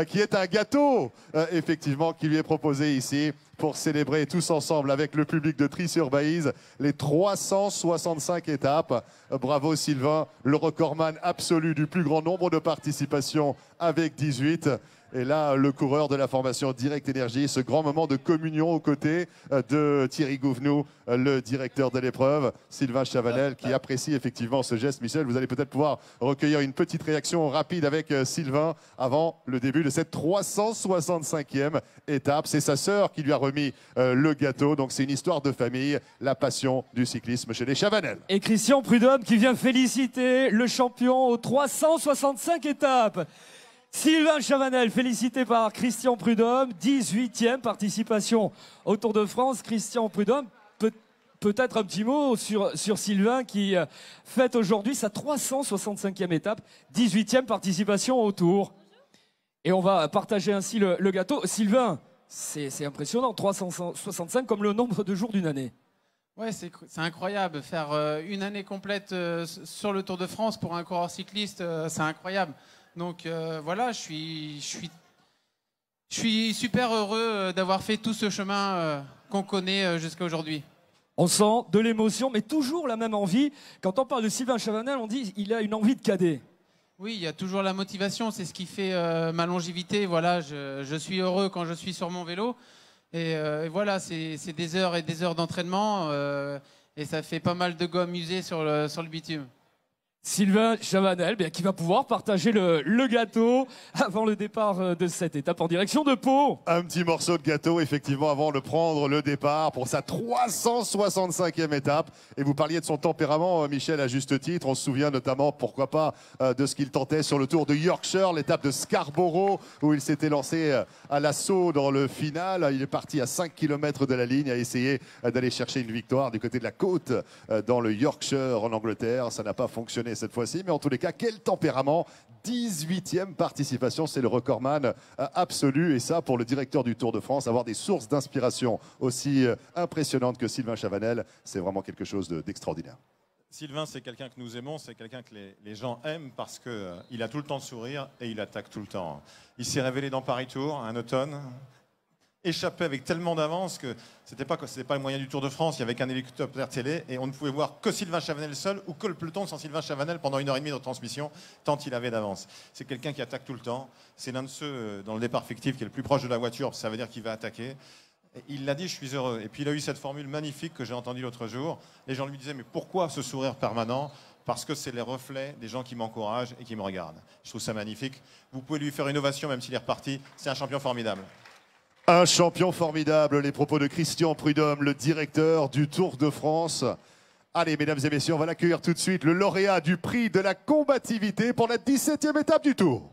qui est un gâteau effectivement qui lui est proposé ici pour célébrer tous ensemble avec le public de Tri-sur-Baïse les 365 étapes. Bravo Sylvain, le recordman absolu du plus grand nombre de participations avec 18. Et là, le coureur de la formation Direct Énergie, ce grand moment de communion aux côtés de Thierry Gouvenou, le directeur de l'épreuve, Sylvain Chavanel, qui apprécie effectivement ce geste. Michel, vous allez peut-être pouvoir recueillir une petite réaction rapide avec Sylvain avant le début de cette 365e étape. C'est sa sœur qui lui a remis le gâteau. Donc c'est une histoire de famille, la passion du cyclisme chez les Chavanel. Et Christian Prudhomme qui vient féliciter le champion aux 365 étapes. Sylvain Chavanel, félicité par Christian Prudhomme, 18e participation au Tour de France. Christian Prudhomme, peut-être un petit mot sur Sylvain qui fête aujourd'hui sa 365e étape, 18e participation au Tour. Et on va partager ainsi le gâteau. Sylvain, c'est impressionnant, 365 comme le nombre de jours d'une année. Ouais, c'est incroyable. Faire une année complète sur le Tour de France pour un coureur cycliste, c'est incroyable. Donc voilà, je suis super heureux d'avoir fait tout ce chemin qu'on connaît jusqu'à aujourd'hui. On sent de l'émotion, mais toujours la même envie. Quand on parle de Sylvain Chavanel, on dit qu'il a une envie de cadet. Oui, il y a toujours la motivation, c'est ce qui fait ma longévité. Voilà, je suis heureux quand je suis sur mon vélo. Et voilà, c'est des heures et des heures d'entraînement. Et ça fait pas mal de gommes usées sur le bitume. Sylvain Chavanel, qui va pouvoir partager le gâteau avant le départ de cette étape en direction de Pau. Un petit morceau de gâteau, effectivement, avant de prendre le départ pour sa 365e étape. Et vous parliez de son tempérament, Michel, à juste titre. On se souvient notamment, pourquoi pas, de ce qu'il tentait sur le Tour de Yorkshire, l'étape de Scarborough, où il s'était lancé à l'assaut dans le final. Il est parti à 5 km de la ligne, à essayer d'aller chercher une victoire du côté de la côte dans le Yorkshire en Angleterre. Ça n'a pas fonctionné cette fois-ci, mais en tous les cas, quel tempérament! 18e participation, c'est le recordman absolu. Et ça, pour le directeur du Tour de France, avoir des sources d'inspiration aussi impressionnantes que Sylvain Chavanel, c'est vraiment quelque chose d'extraordinaire. Sylvain, c'est quelqu'un que nous aimons, c'est quelqu'un que les gens aiment parce qu'il a tout le temps de sourire et il attaque tout le temps. Il s'est révélé dans Paris Tour, un automne, échappé avec tellement d'avance que c'était pas le moyen du Tour de France, il y avait qu'un hélicoptère télé et on ne pouvait voir que Sylvain Chavanel seul ou que le peloton sans Sylvain Chavanel pendant 1h30 de transmission, tant il avait d'avance. C'est quelqu'un qui attaque tout le temps, c'est l'un de ceux dans le départ fictif qui est le plus proche de la voiture, ça veut dire qu'il va attaquer. Et il l'a dit, je suis heureux. Et puis il a eu cette formule magnifique que j'ai entendue l'autre jour. Les gens lui disaient, mais pourquoi ce sourire permanent? Parce que c'est les reflets des gens qui m'encouragent et qui me regardent. Je trouve ça magnifique. Vous pouvez lui faire une ovation même s'il est reparti, c'est un champion formidable. Un champion formidable, les propos de Christian Prudhomme, le directeur du Tour de France. Allez, mesdames et messieurs, on va l'accueillir tout de suite, le lauréat du prix de la combativité pour la 17e étape du Tour.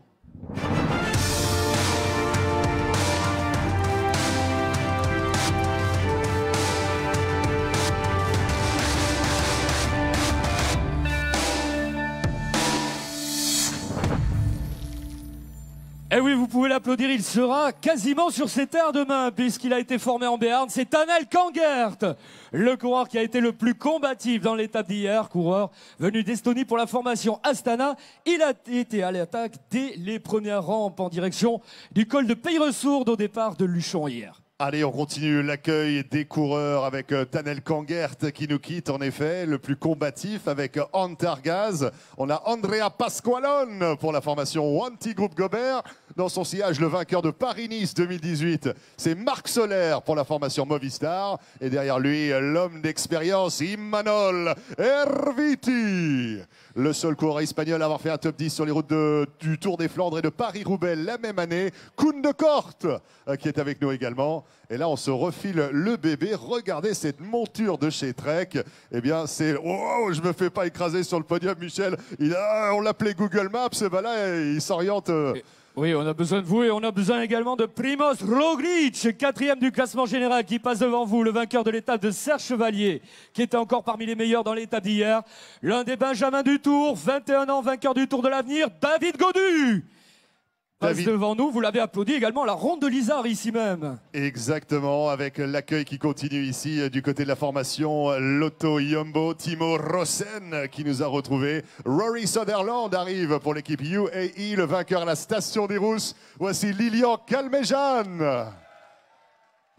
Eh oui, vous pouvez l'applaudir, il sera quasiment sur ses terres demain, puisqu'il a été formé en Béarn. C'est Tanel Kangert, le coureur qui a été le plus combatif dans l'étape d'hier, coureur venu d'Estonie pour la formation Astana. Il a été à l'attaque dès les premières rampes en direction du col de Peyresourde au départ de Luchon hier. Allez, on continue l'accueil des coureurs avec Tanel Kangert qui nous quitte, en effet, le plus combatif avec Antargaz. On a Andrea Pasqualone pour la formation Wanty Group Gobert. Dans son sillage, le vainqueur de Paris-Nice 2018, c'est Marc Soler pour la formation Movistar. Et derrière lui, l'homme d'expérience, Imanol Erviti. Le seul coureur espagnol à avoir fait un top 10 sur les routes du Tour des Flandres et de Paris-Roubaix la même année. Koen de Kort qui est avec nous également. Et là, on se refile le bébé. Regardez cette monture de chez Trek. Eh bien, c'est... Oh, je me fais pas écraser sur le podium, Michel. On l'appelait Google Maps. Et ben là, il s'oriente... Oui, on a besoin de vous et on a besoin également de Primoz Roglic, 4e du classement général qui passe devant vous, le vainqueur de l'étape de Serge Chevalier, qui était encore parmi les meilleurs dans l'étape d'hier. L'un des benjamins du Tour, 21 ans, vainqueur du Tour de l'Avenir, David Gaudu. Passe devant nous, vous l'avez applaudi également à la ronde de l'Isard ici même. Exactement, avec l'accueil qui continue ici du côté de la formation Lotto Jumbo, Timo Rosen qui nous a retrouvés. Rory Soderland arrive pour l'équipe UAE, le vainqueur à la station des Rousses. Voici Lilian Calmejean.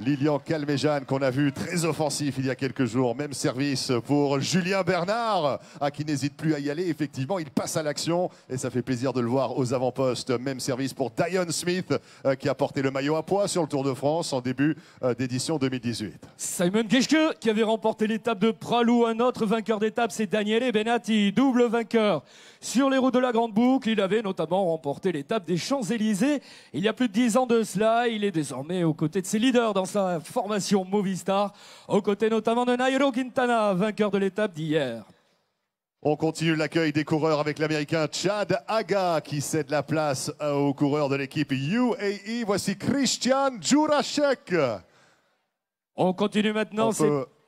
Lilian Calmejean qu'on a vu très offensif il y a quelques jours. Même service pour Julien Bernard, qui n'hésite plus à y aller. Effectivement, il passe à l'action et ça fait plaisir de le voir aux avant-postes. Même service pour Dion Smith qui a porté le maillot à pois sur le Tour de France en début d'édition 2018. Simon Geschke qui avait remporté l'étape de Pralou. Un autre vainqueur d'étape, c'est Daniele Benatti, double vainqueur sur les routes de la Grande Boucle. Il avait notamment remporté l'étape des Champs-Élysées il y a plus de 10 ans de cela. Il est désormais aux côtés de ses leaders dans sa formation Movistar, aux côtés notamment de Nairo Quintana, vainqueur de l'étape d'hier. On continue l'accueil des coureurs avec l'Américain Chad Aga qui cède la place aux coureurs de l'équipe UAE. Voici Christian Jurasek. On continue maintenant.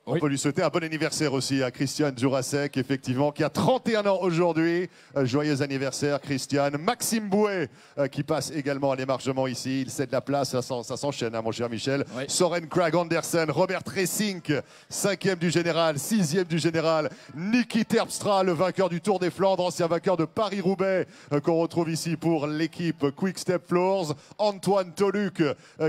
On peut lui souhaiter un bon anniversaire aussi à Christian Jurasek, effectivement, qui a 31 ans aujourd'hui. Joyeux anniversaire, Christian. Maxime Bouet, qui passe également à l'émargement ici. Il cède la place, ça s'enchaîne, hein, mon cher Michel. Oui. Soren Kragh Andersen, Robert Tressink, 5e du général, 6e du général. Niki Terpstra, le vainqueur du Tour des Flandres, ancien vainqueur de Paris-Roubaix, qu'on retrouve ici pour l'équipe Quick Step Floors. Antoine Toluc,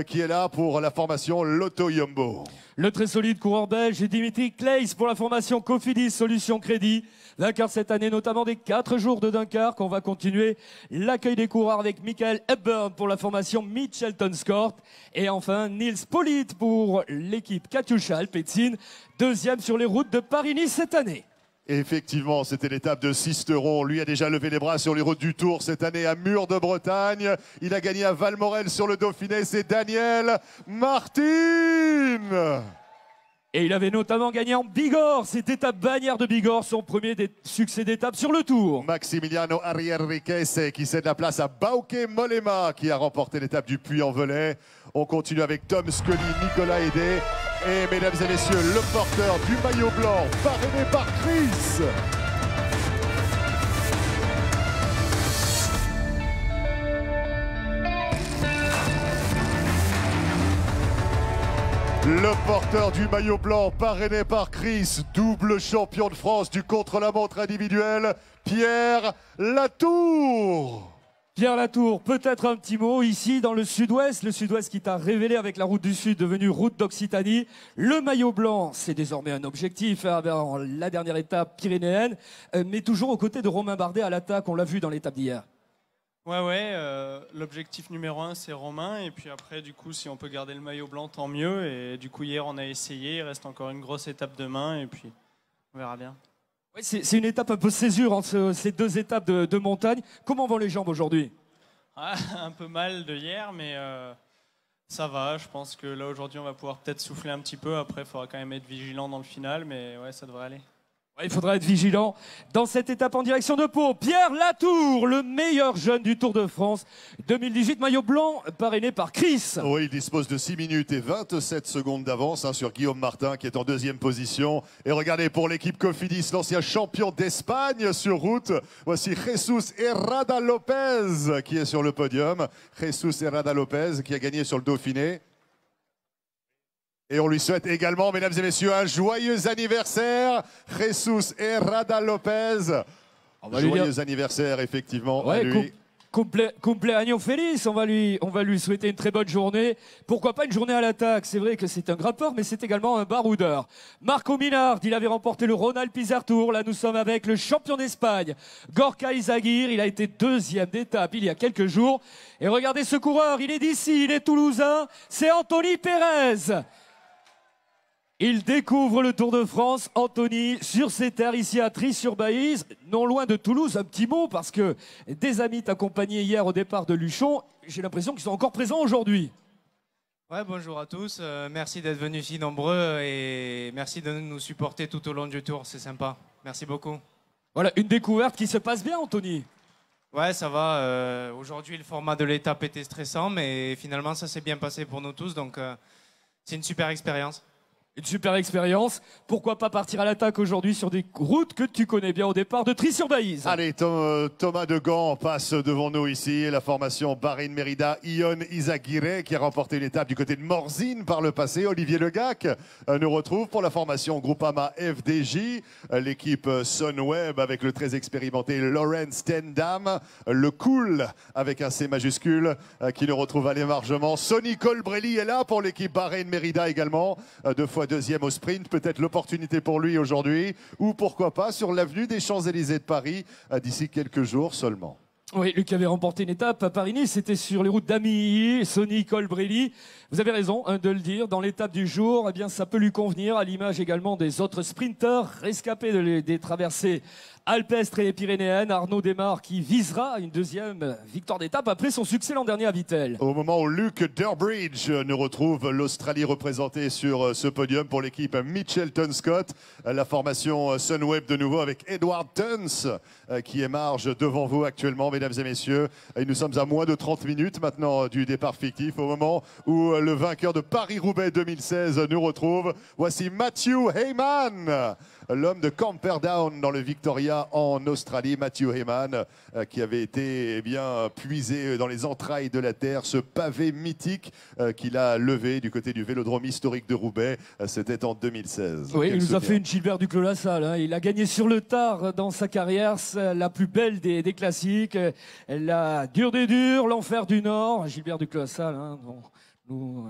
qui est là pour la formation Lotto Jumbo. Le très solide coureur belge Dimitri Claeys pour la formation Cofidis Solutions Crédit. Vainqueur cette année notamment des 4 jours de Dunkerque. On va continuer l'accueil des coureurs avec Michael Hepburn pour la formation Mitchelton Scott. Et enfin Niels Politt pour l'équipe Katusha Alpecin. 2e sur les routes de Paris-Nice cette année. Effectivement, c'était l'étape de Sisteron. Lui a déjà levé les bras sur les routes du Tour cette année à Mur de Bretagne. Il a gagné à Valmorel sur le Dauphiné. C'est Daniel Martin. Et il avait notamment gagné en Bigorre, cette étape Bagnères de Bigorre, son premier succès d'étape sur le Tour. Maximiliano Arrière-Riquese qui cède la place à Bauke Mollema qui a remporté l'étape du Puy-en-Velay. On continue avec Tom Scully, Nicolas Hédé et mesdames et messieurs, le porteur du maillot blanc, parrainé par Chris. Le porteur du maillot blanc, parrainé par Chris, double champion de France du contre-la-montre individuel, Pierre Latour. Pierre Latour, peut-être un petit mot ici dans le sud-ouest qui t'a révélé avec la route du Sud devenue route d'Occitanie. Le maillot blanc, c'est désormais un objectif dans la dernière étape pyrénéenne, mais toujours aux côtés de Romain Bardet à l'attaque, on l'a vu dans l'étape d'hier. Ouais, l'objectif numéro 1 c'est Romain et puis après du coup si on peut garder le maillot blanc tant mieux et du coup hier on a essayé, il reste encore une grosse étape demain et puis on verra bien. Oui, c'est une étape un peu césure entre ces 2 étapes de montagne. Comment vont les jambes aujourd'hui? Un peu mal de hier mais ça va, je pense que là aujourd'hui on va pouvoir peut-être souffler un petit peu, après il faudra quand même être vigilant dans le final mais ouais ça devrait aller. Il faudra être vigilant dans cette étape en direction de Pau. Pierre Latour, le meilleur jeune du Tour de France 2018, maillot blanc parrainé par Chris. Oui, il dispose de 6 minutes et 27 secondes d'avance sur Guillaume Martin qui est en 2e position. Et regardez pour l'équipe Cofidis, l'ancien champion d'Espagne sur route. Voici Jesus Herrada Lopez qui est sur le podium. Jesus Herrada Lopez qui a gagné sur le Dauphiné. Et on lui souhaite également, mesdames et messieurs, un joyeux anniversaire, Jesus Herrada Lopez. Joyeux anniversaire, effectivement, à lui. Cumpleaños feliz, on va lui souhaiter une très bonne journée. Pourquoi pas une journée à l'attaque? C'est vrai que c'est un grimpeur, mais c'est également un baroudeur. Marco Minard, il avait remporté le Ronald Pizer Tour. Là, nous sommes avec le champion d'Espagne, Gorka Izagirre. Il a été 2e d'étape il y a quelques jours. Et regardez ce coureur, il est d'ici, il est toulousain. C'est Anthony Pérez. Il découvre le Tour de France, Anthony, sur ses terres, ici à Trie-sur-Baïse, non loin de Toulouse. Un petit mot, parce que des amis t'accompagnaient hier au départ de Luchon. J'ai l'impression qu'ils sont encore présents aujourd'hui. Ouais, bonjour à tous. Merci d'être venus si nombreux et merci de nous supporter tout au long du Tour. C'est sympa. Merci beaucoup. Voilà, une découverte qui se passe bien, Anthony. Ouais, ça va. Aujourd'hui, le format de l'étape était stressant, mais finalement, ça s'est bien passé pour nous tous. Donc, c'est une super expérience. Une super expérience. Pourquoi pas partir à l'attaque aujourd'hui sur des routes que tu connais bien au départ de Trie-sur-Baïse. Allez, Thomas de Gand passe devant nous ici. La formation Bahreïn-Mérida, Ion Izagirre qui a remporté une étape du côté de Morzine par le passé. Olivier Legac nous retrouve pour la formation Groupama FDJ. L'équipe Sunweb avec le très expérimenté Laurent Stendam. Le Cool avec un C majuscule qui nous retrouve à l'émargement. Sonny Colbrelli est là pour l'équipe Bahreïn-Mérida également. 2 fois 2e au sprint, peut-être l'opportunité pour lui aujourd'hui, ou pourquoi pas sur l'avenue des Champs-Élysées de Paris d'ici quelques jours seulement. Oui, lui qui avait remporté une étape à Paris-Nice, c'était sur les routes d'Amilly, Sonny Colbrelli. Vous avez raison de le dire, dans l'étape du jour, eh bien, ça peut lui convenir, à l'image également des autres sprinteurs rescapés des traversées alpestre et pyrénéenne. Arnaud Desmar qui visera une deuxième victoire d'étape après son succès l'an dernier à Vittel. Au moment où Luke Durbridge nous retrouve l'Australie représentée sur ce podium pour l'équipe Mitchelton-Scott. La formation Sunweb de nouveau avec Edward Tuns qui émarge devant vous actuellement, mesdames et messieurs. Et nous sommes à moins de 30 minutes maintenant du départ fictif, au moment où le vainqueur de Paris-Roubaix 2016 nous retrouve. Voici Matthew Hayman, l'homme de Camperdown dans le Victoria en Australie. Matthew Hayman qui avait été puisé dans les entrailles de la terre, ce pavé mythique qu'il a levé du côté du vélodrome historique de Roubaix. C'était en 2016. Oui, il nous a fait une Gilbert Duclos-Lassalle. Hein. Il a gagné sur le tard dans sa carrière, la plus belle des classiques. La dure des durs, l'enfer du Nord. Gilbert Duclos-Lassalle, hein, nous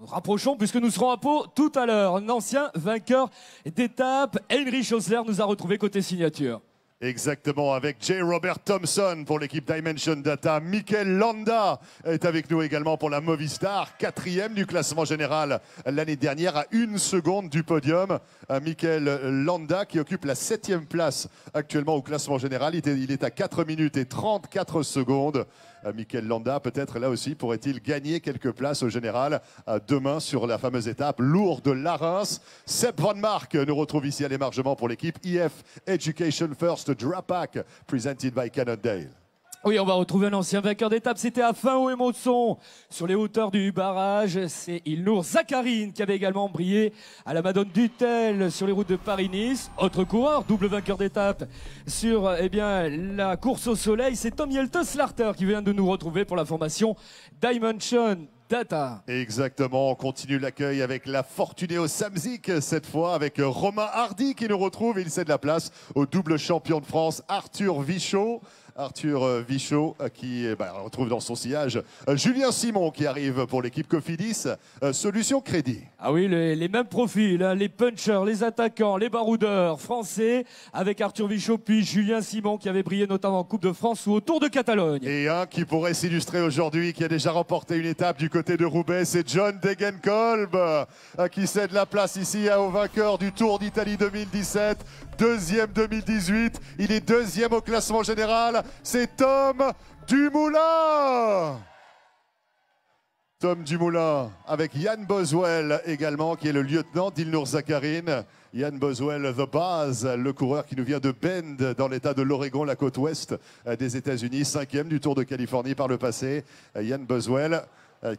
rapprochons puisque nous serons à Pau tout à l'heure. Un ancien vainqueur d'étape, Heinrich Hausler, nous a retrouvé côté signature. Exactement, avec J. Robert Thompson pour l'équipe Dimension Data. Mikel Landa est avec nous également pour la Movistar, 4e du classement général l'année dernière, à 1 seconde du podium. Mikel Landa qui occupe la 7e place actuellement au classement général. Il est à 4 minutes et 34 secondes. Mikel Landa, peut-être là aussi, pourrait-il gagner quelques places au général demain sur la fameuse étape lourde de Larens. Sepp Van Mark nous retrouve ici à l'émargement pour l'équipe IF Education First Drapac, presented by Cannondale. Oui, on va retrouver un ancien vainqueur d'étape. C'était à Fin-Haut-et-Mosson, sur les hauteurs du barrage. C'est Ilnour Zakharine qui avait également brillé à la Madone d'Utel sur les routes de Paris-Nice. Autre coureur, double vainqueur d'étape sur la course au soleil. C'est Tom Jelte-Slarter qui vient de nous retrouver pour la formation Dimension Data. Exactement, on continue l'accueil avec la Fortunéo Samsic, cette fois avec Romain Hardy qui nous retrouve. Il cède la place au double champion de France Arthur Vichot. Arthur Vichot qui retrouve dans son sillage Julien Simon qui arrive pour l'équipe Cofidis Solutions Crédit. Ah oui, les mêmes profils, hein, les punchers, les attaquants, les baroudeurs français avec Arthur Vichot puis Julien Simon qui avait brillé notamment en Coupe de France ou au Tour de Catalogne. Et un qui pourrait s'illustrer aujourd'hui, qui a déjà remporté une étape du côté de Roubaix, c'est John Degenkolb qui cède la place ici au vainqueur du Tour d'Italie 2017, deuxième 2018, il est deuxième au classement général. C'est Tom Dumoulin. Tom Dumoulin avec Yann Boswell également, qui est le lieutenant d'Ilnour Zakharine. Yann Boswell, The Baz, le coureur qui nous vient de Bend, dans l'état de l'Oregon, la côte ouest des États-Unis, 5e du Tour de Californie par le passé. Yann Boswell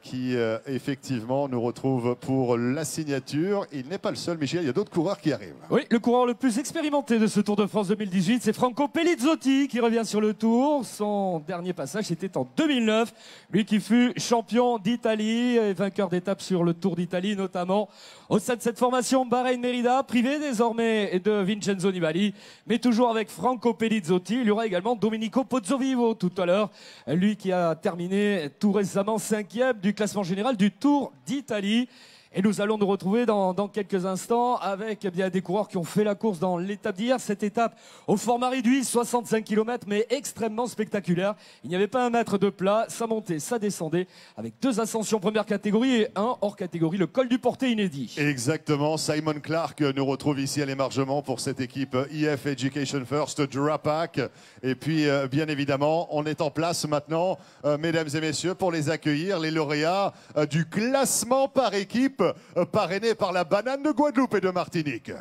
qui effectivement nous retrouve pour la signature. Il n'est pas le seul, Michel, il y a d'autres coureurs qui arrivent. Oui, le coureur le plus expérimenté de ce Tour de France 2018, c'est Franco Pelizzotti qui revient sur le Tour. Son dernier passage, c'était en 2009. Lui qui fut champion d'Italie et vainqueur d'étapes sur le Tour d'Italie, notamment au sein de cette formation Bahreïn-Mérida, privé désormais de Vincenzo Nibali, mais toujours avec Franco Pelizzotti. Il y aura également Domenico Pozzovivo tout à l'heure, lui qui a terminé tout récemment 5e du classement général du Tour d'Italie. Et nous allons nous retrouver dans quelques instants avec des coureurs qui ont fait la course dans l'étape d'hier. Cette étape au format réduit, 65 km, mais extrêmement spectaculaire. Il n'y avait pas un mètre de plat, ça montait, ça descendait, avec 2 ascensions première catégorie et un hors catégorie, le col du porté inédit. Exactement, Simon Clark nous retrouve ici à l'émargement pour cette équipe IF Education First Drapac. Et puis, bien évidemment, on est en place maintenant, mesdames et messieurs, pour les accueillir, les lauréats du classement par équipe, parrainé par la Banane de Guadeloupe et de Martinique.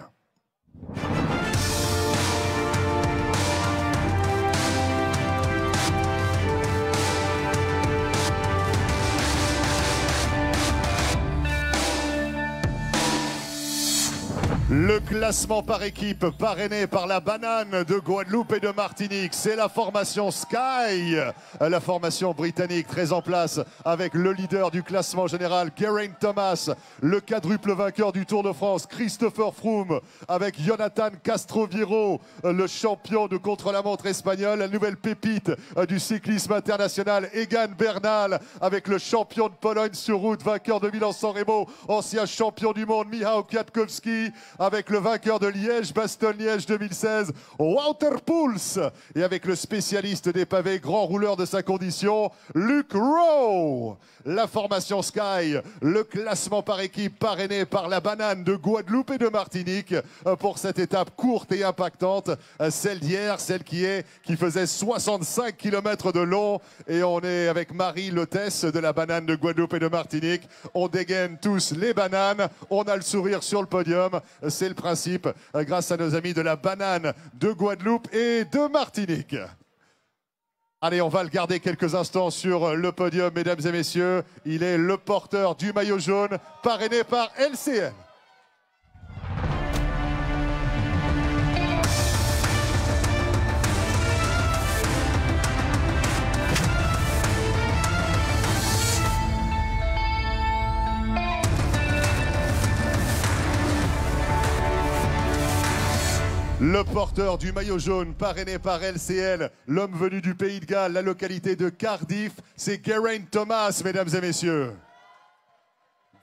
Le classement par équipe parrainé par la Banane de Guadeloupe et de Martinique, c'est la formation Sky, la formation britannique très en place avec le leader du classement général, Geraint Thomas, le quadruple vainqueur du Tour de France, Christopher Froome, avec Jonathan Castroviejo, le champion de contre-la-montre espagnol, la nouvelle pépite du cyclisme international, Egan Bernal, avec le champion de Pologne sur route, vainqueur de Milan-San Remo, ancien champion du monde, Michał Kwiatkowski, avec avec le vainqueur de Liège-Bastogne-Liège 2016, Wouter Poels, et avec le spécialiste des pavés, grand rouleur de sa condition, Luke Rowe. La formation Sky, le classement par équipe parrainé par la banane de Guadeloupe et de Martinique pour cette étape courte et impactante, celle d'hier, celle qui faisait 65 km de long, et on est avec Marie, l'hôtesse de la banane de Guadeloupe et de Martinique. On dégaine tous les bananes, on a le sourire sur le podium, c'est le principe grâce à nos amis de la banane de Guadeloupe et de Martinique. Allez, on va le garder quelques instants sur le podium, mesdames et messieurs. Il est le porteur du maillot jaune, parrainé par LCN. Le porteur du maillot jaune, parrainé par LCL, l'homme venu du Pays de Galles, la localité de Cardiff, c'est Geraint Thomas, mesdames et messieurs.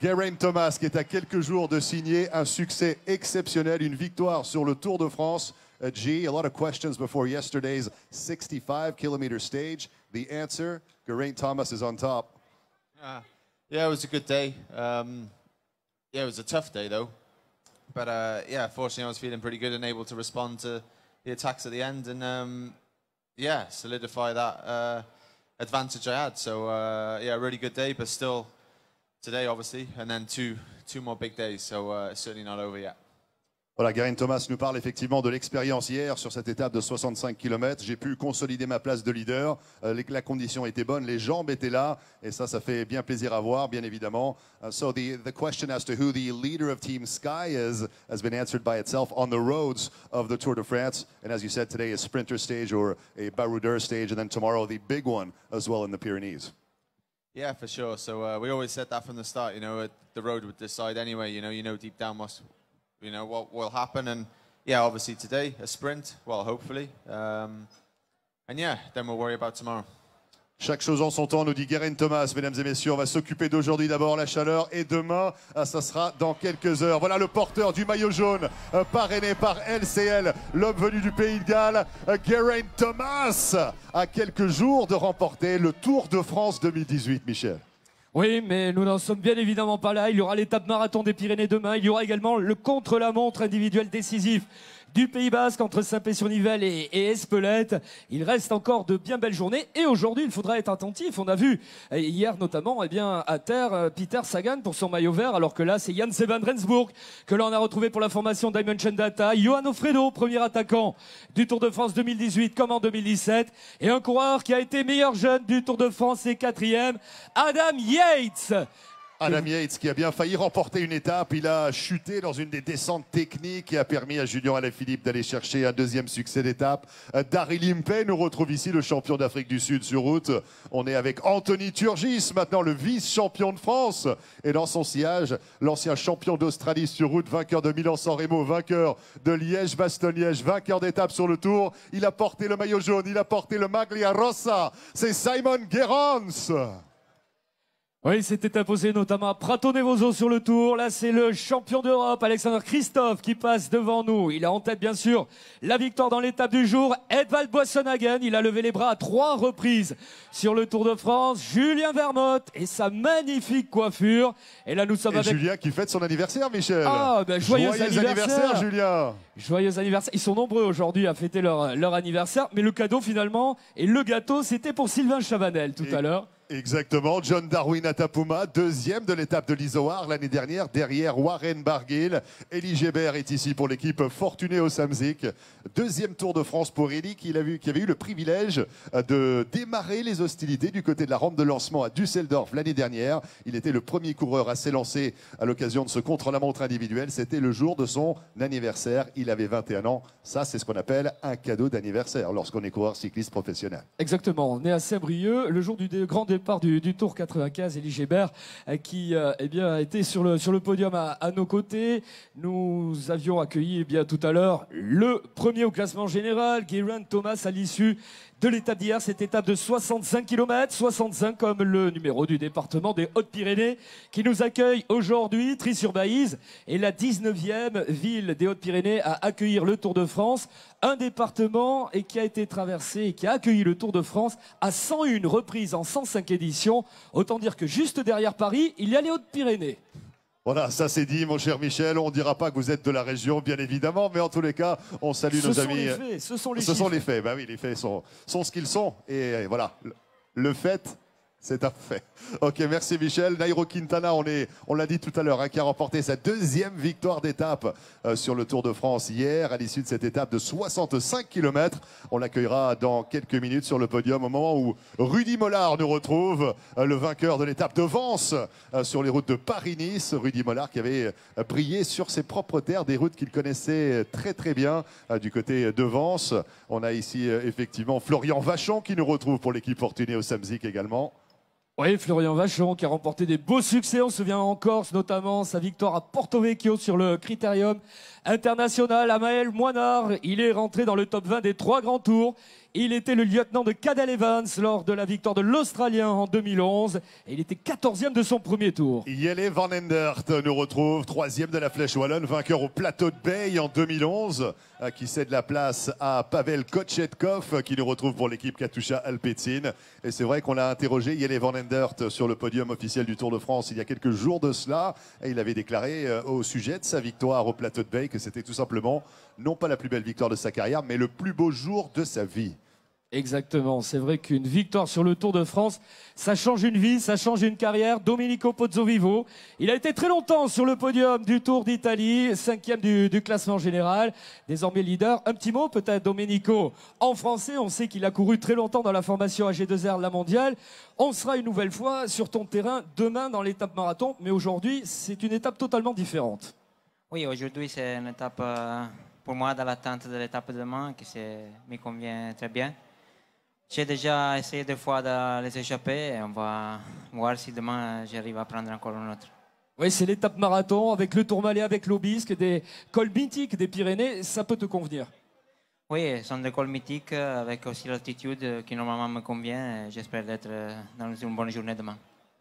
Geraint Thomas qui est à quelques jours de signer un succès exceptionnel, une victoire sur le Tour de France. G, a lot of questions before yesterday's 65-kilometer stage. The answer, Geraint Thomas is on top. Yeah, it was a good day. Yeah, it was a tough day though. But yeah, fortunately I was feeling pretty good and able to respond to the attacks at the end and yeah, solidify that advantage I had. So yeah, a really good day, but still today obviously, and then two more big days, so it's certainly not over yet. Voilà, Geraint Thomas nous parle effectivement de l'expérience hier sur cette étape de 65 km. J'ai pu consolider ma place de leader. La condition était bonne, les jambes étaient là. Et ça fait bien plaisir à voir, bien évidemment. So the question as to who the leader of Team Sky is has been answered by itself on the roads of the Tour de France. And as you said, today a sprinter stage or a baroudeur stage. And then tomorrow the big one as well in the Pyrenees. Yeah, for sure. So we always said that from the start, you know, the road would decide anyway. You know deep down what will happen, and yeah, obviously today a sprint, well, hopefully, and yeah, then we'll worry about tomorrow. Chaque chose en son temps, nous dit Geraint Thomas, mesdames et messieurs. On va s'occuper d'aujourd'hui d'abord, la chaleur, et demain, ça sera dans quelques heures. Voilà le porteur du maillot jaune, parrainé par LCL, l'homme venu du Pays de Galles, Geraint Thomas, à quelques jours de remporter le Tour de France 2018, Michel. Oui, mais nous n'en sommes bien évidemment pas là. Il y aura l'étape marathon des Pyrénées demain. Il y aura également le contre-la-montre individuel décisif du Pays Basque entre Saint-Pé-sur-Nivelle et Espelette. Il reste encore de bien belles journées. Et aujourd'hui, il faudra être attentif. On a vu hier notamment à terre Peter Sagan pour son maillot vert, alors que là, c'est Jans van Rensburg que l'on a retrouvé pour la formation Dimension Data. Johan Ofredo, premier attaquant du Tour de France 2018 comme en 2017. Et un coureur qui a été meilleur jeune du Tour de France et quatrième, Adam Yates. Adam Yates qui a bien failli remporter une étape. Il a chuté dans une des descentes techniques et a permis à Julien Alaphilippe d'aller chercher un deuxième succès d'étape. Daryl Impey nous retrouve ici, le champion d'Afrique du Sud sur route. On est avec Anthony Turgis, maintenant le vice-champion de France. Et dans son sillage, l'ancien champion d'Australie sur route, vainqueur de Milan-San Remo, vainqueur de Liège-Bastogne-Liège, vainqueur d'étape sur le Tour. Il a porté le maillot jaune, il a porté le Maglia Rossa. C'est Simon Gerrans. Oui, c'était imposé notamment à Prato Nevoso sur le Tour. Là, c'est le champion d'Europe, Alexander Christophe, qui passe devant nous. Il a en tête, bien sûr, la victoire dans l'étape du jour. Edvald Boasson-Hagen, il a levé les bras à 3 reprises sur le Tour de France. Julien Vermote et sa magnifique coiffure. Et là, nous sommes avec... Julien qui fête son anniversaire, Michel. Ah, ben, joyeux anniversaire, Julien. Joyeux anniversaire. Ils sont nombreux aujourd'hui à fêter leur anniversaire. Mais le cadeau, finalement, et le gâteau, c'était pour Sylvain Chavanel tout à l'heure. Exactement, John Darwin Atapuma, deuxième de l'étape de l'Izoard l'année dernière, derrière Warren Barguil. Elie Gébert est ici pour l'équipe Fortuné au Samsic. Deuxième Tour de France pour Elie, qui avait eu le privilège de démarrer les hostilités du côté de la rampe de lancement à Düsseldorf l'année dernière. Il était le premier coureur à s'élancer à l'occasion de ce contre-la-montre individuel. C'était le jour de son anniversaire. Il avait 21 ans. Ça, c'est ce qu'on appelle un cadeau d'anniversaire lorsqu'on est coureur cycliste professionnel. Exactement, on est à Saint-Brieuc, le jour du grand début départ du Tour 95, Elie Gébert, qui eh bien, a été sur le podium à nos côtés. Nous avions accueilli eh bien, tout à l'heure le premier au classement général, Geraint Thomas, à l'issue de l'étape d'hier, cette étape de 65 km, 65 comme le numéro du département des Hautes-Pyrénées, qui nous accueille aujourd'hui. Trie-sur-Baïse est la 19e ville des Hautes-Pyrénées à accueillir le Tour de France. Un département et qui a été traversé et qui a accueilli le Tour de France à 101 reprises en 105 éditions. Autant dire que juste derrière Paris, il y a les Hautes-Pyrénées. Voilà, ça c'est dit, mon cher Michel. On ne dira pas que vous êtes de la région, bien évidemment, mais en tous les cas, on salue nos amis. Ce sont les faits. les faits. Ben oui, les faits sont ce qu'ils sont. Et voilà, le fait, c'est un fait. Ok, merci Michel. Nairo Quintana, on l'a dit tout à l'heure, qui a remporté sa deuxième victoire d'étape sur le Tour de France hier, à l'issue de cette étape de 65 km. On l'accueillera dans quelques minutes sur le podium au moment où Rudy Mollard nous retrouve, le vainqueur de l'étape de Vence sur les routes de Paris-Nice. Rudy Mollard qui avait brillé sur ses propres terres, des routes qu'il connaissait très très bien du côté de Vence. On a ici effectivement Florian Vachon qui nous retrouve pour l'équipe Fortuné au Samsic également. Oui, Florian Vachon qui a remporté des beaux succès, on se souvient en Corse notamment, sa victoire à Porto Vecchio sur le Critérium international. Amael Moinard, il est rentré dans le top 20 des 3 grands tours. Il était le lieutenant de Cadel Evans lors de la victoire de l'Australien en 2011 et il était 14e de son premier tour. Jelle Van Endert nous retrouve 3e de la Flèche Wallonne, vainqueur au plateau de Bay en 2011, qui cède la place à Pavel Kochetkov qui nous retrouve pour l'équipe Katusha Alpecin. Et c'est vrai qu'on l'a interrogé, Jelle Van Endert, sur le podium officiel du Tour de France il y a quelques jours de cela. Et il avait déclaré au sujet de sa victoire au plateau de Bay que c'était tout simplement non pas la plus belle victoire de sa carrière, mais le plus beau jour de sa vie. Exactement, c'est vrai qu'une victoire sur le Tour de France, ça change une vie, ça change une carrière. Domenico Pozzovivo, il a été très longtemps sur le podium du Tour d'Italie, 5e du classement général, désormais leader. Un petit mot peut-être, Domenico, en français, on sait qu'il a couru très longtemps dans la formation AG2R La Mondiale. On sera une nouvelle fois sur ton terrain demain dans l'étape marathon, mais aujourd'hui, c'est une étape totalement différente. Oui, aujourd'hui, c'est une étape pour moi dans l'attente de l'étape de demain qui me convient très bien. J'ai déjà essayé 2 fois de les échapper et on va voir si demain j'arrive à prendre encore une autre. Oui, c'est l'étape marathon avec le Tourmalet, avec l'Aubisque, des cols mythiques des Pyrénées, ça peut te convenir? Oui, ce sont des cols mythiques avec aussi l'altitude qui normalement me convient. J'espère d'être dans une bonne journée demain.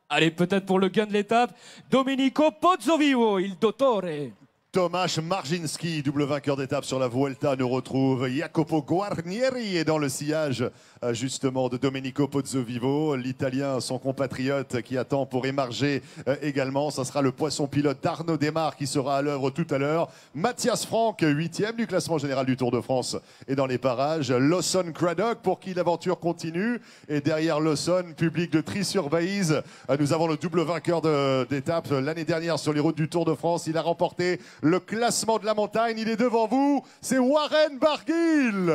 Allez, peut-être pour le gain de l'étape, Domenico Pozzovivo, il dottore. Tomasz Marzinski, double vainqueur d'étape sur la Vuelta, nous retrouve. Jacopo Guarnieri est dans le sillage justement de Domenico Pozzovivo, l'Italien, son compatriote qui attend pour émarger également. Ça sera le poisson pilote d'Arnaud Démare qui sera à l'œuvre tout à l'heure. Mathias Franck, 8e du classement général du Tour de France, est dans les parages. Lawson Craddock pour qui l'aventure continue. Et derrière Lawson, public de Trie-sur-Baïse, nous avons le double vainqueur d'étape l'année dernière sur les routes du Tour de France. Il a remporté le classement de la montagne. Il est devant vous, c'est Warren Barguil.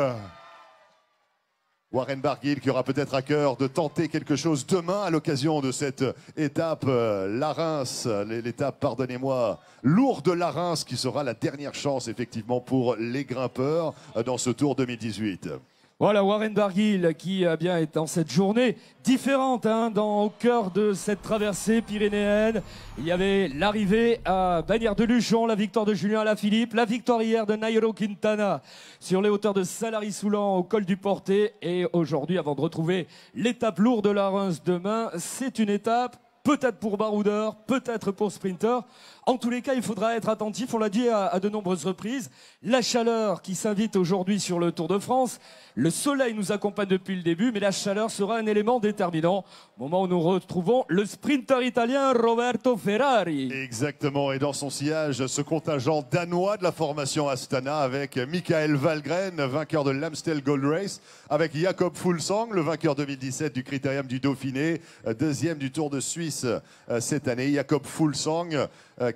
Warren Barguil qui aura peut-être à cœur de tenter quelque chose demain à l'occasion de cette étape Larens, l'étape, pardonnez-moi, lourde Larens qui sera la dernière chance effectivement pour les grimpeurs dans ce Tour 2018. Voilà, Warren Barguil qui bien est dans cette journée différente au cœur de cette traversée pyrénéenne. Il y avait l'arrivée à Bagnères-de-Luchon, la victoire de Julien Alaphilippe, la victoire hier de Nairo Quintana sur les hauteurs de Salary-Soulan au col du Portet. Et aujourd'hui, avant de retrouver l'étape lourde de la Reims demain, c'est une étape peut-être pour baroudeur, peut-être pour sprinter. En tous les cas, il faudra être attentif, on l'a dit à de nombreuses reprises. La chaleur qui s'invite aujourd'hui sur le Tour de France. Le soleil nous accompagne depuis le début, mais la chaleur sera un élément déterminant au moment où nous retrouvons le sprinter italien Roberto Ferrari. Exactement, et dans son sillage, ce contingent danois de la formation Astana avec Michael Valgren, vainqueur de l'Amstel Gold Race, avec Jakob Fuglsang, le vainqueur 2017 du Critérium du Dauphiné, deuxième du Tour de Suisse cette année. Jakob Fuglsang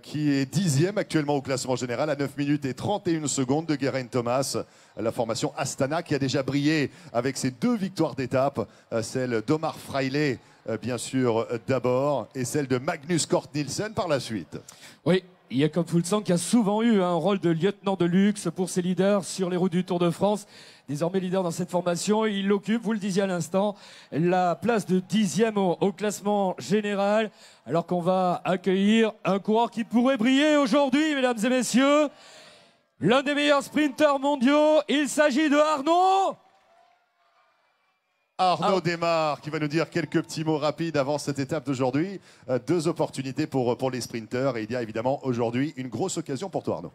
qui est 10e actuellement au classement général à 9 minutes et 31 secondes de Geraint Thomas. La formation Astana qui a déjà brillé avec ses 2 victoires d'étape, celle d'Omar Fraile bien sûr d'abord et celle de Magnus Cort Nielsen par la suite. Oui, Jakob Fuglsang qui a souvent eu un rôle de lieutenant de luxe pour ses leaders sur les routes du Tour de France. Désormais leader dans cette formation, il occupe, vous le disiez à l'instant, la place de 10e au classement général. Alors qu'on va accueillir un coureur qui pourrait briller aujourd'hui, mesdames et messieurs. L'un des meilleurs sprinteurs mondiaux, il s'agit de Arnaud Desmar qui va nous dire quelques petits mots rapides avant cette étape d'aujourd'hui. Deux opportunités pour les sprinteurs et il y a évidemment aujourd'hui une grosse occasion pour toi Arnaud.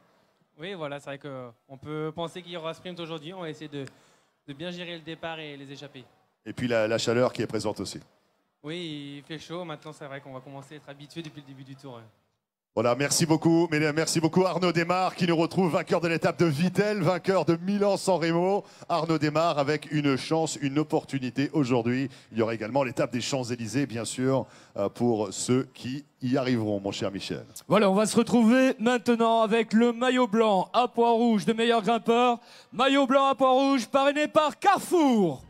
Oui voilà, c'est vrai qu'on peut penser qu'il y aura sprint aujourd'hui, on va essayer de bien gérer le départ et les échappées. Et puis la chaleur qui est présente aussi. Oui, il fait chaud, maintenant c'est vrai qu'on va commencer à être habitué depuis le début du tour. Voilà, merci beaucoup Arnaud Desmar qui nous retrouve vainqueur de l'étape de Vittel, vainqueur de Milan-San Remo. Arnaud Desmar avec une chance, une opportunité aujourd'hui. Il y aura également l'étape des Champs-Élysées, bien sûr, pour ceux qui y arriveront, mon cher Michel. Voilà, on va se retrouver maintenant avec le maillot blanc à pois rouge de meilleur grimpeur. Maillot blanc à pois rouge parrainé par Carrefour.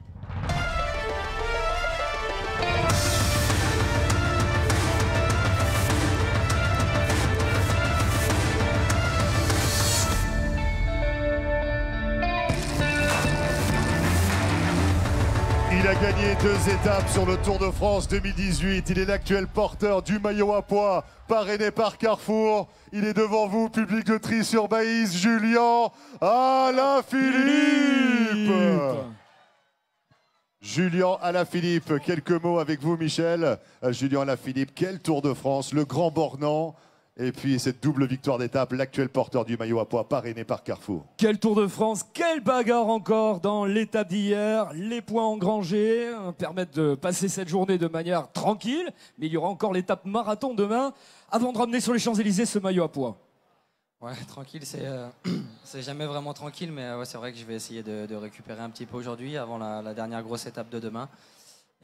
Il a gagné 2 étapes sur le Tour de France 2018. Il est l'actuel porteur du maillot à pois, parrainé par Carrefour. Il est devant vous, public de Tri-sur-Baïse, Julien Alaphilippe. Julien Alaphilippe, quelques mots avec vous, Michel. Julien Alaphilippe, quel Tour de France, le grand bornand. Et puis cette double victoire d'étape, l'actuel porteur du maillot à pois parrainé par Carrefour. Quel Tour de France, quelle bagarre encore dans l'étape d'hier. Les points engrangés permettent de passer cette journée de manière tranquille. Mais il y aura encore l'étape marathon demain avant de ramener sur les Champs-Élysées ce maillot à pois. Ouais, tranquille, c'est jamais vraiment tranquille. Mais ouais, c'est vrai que je vais essayer de récupérer un petit peu aujourd'hui avant la dernière grosse étape de demain.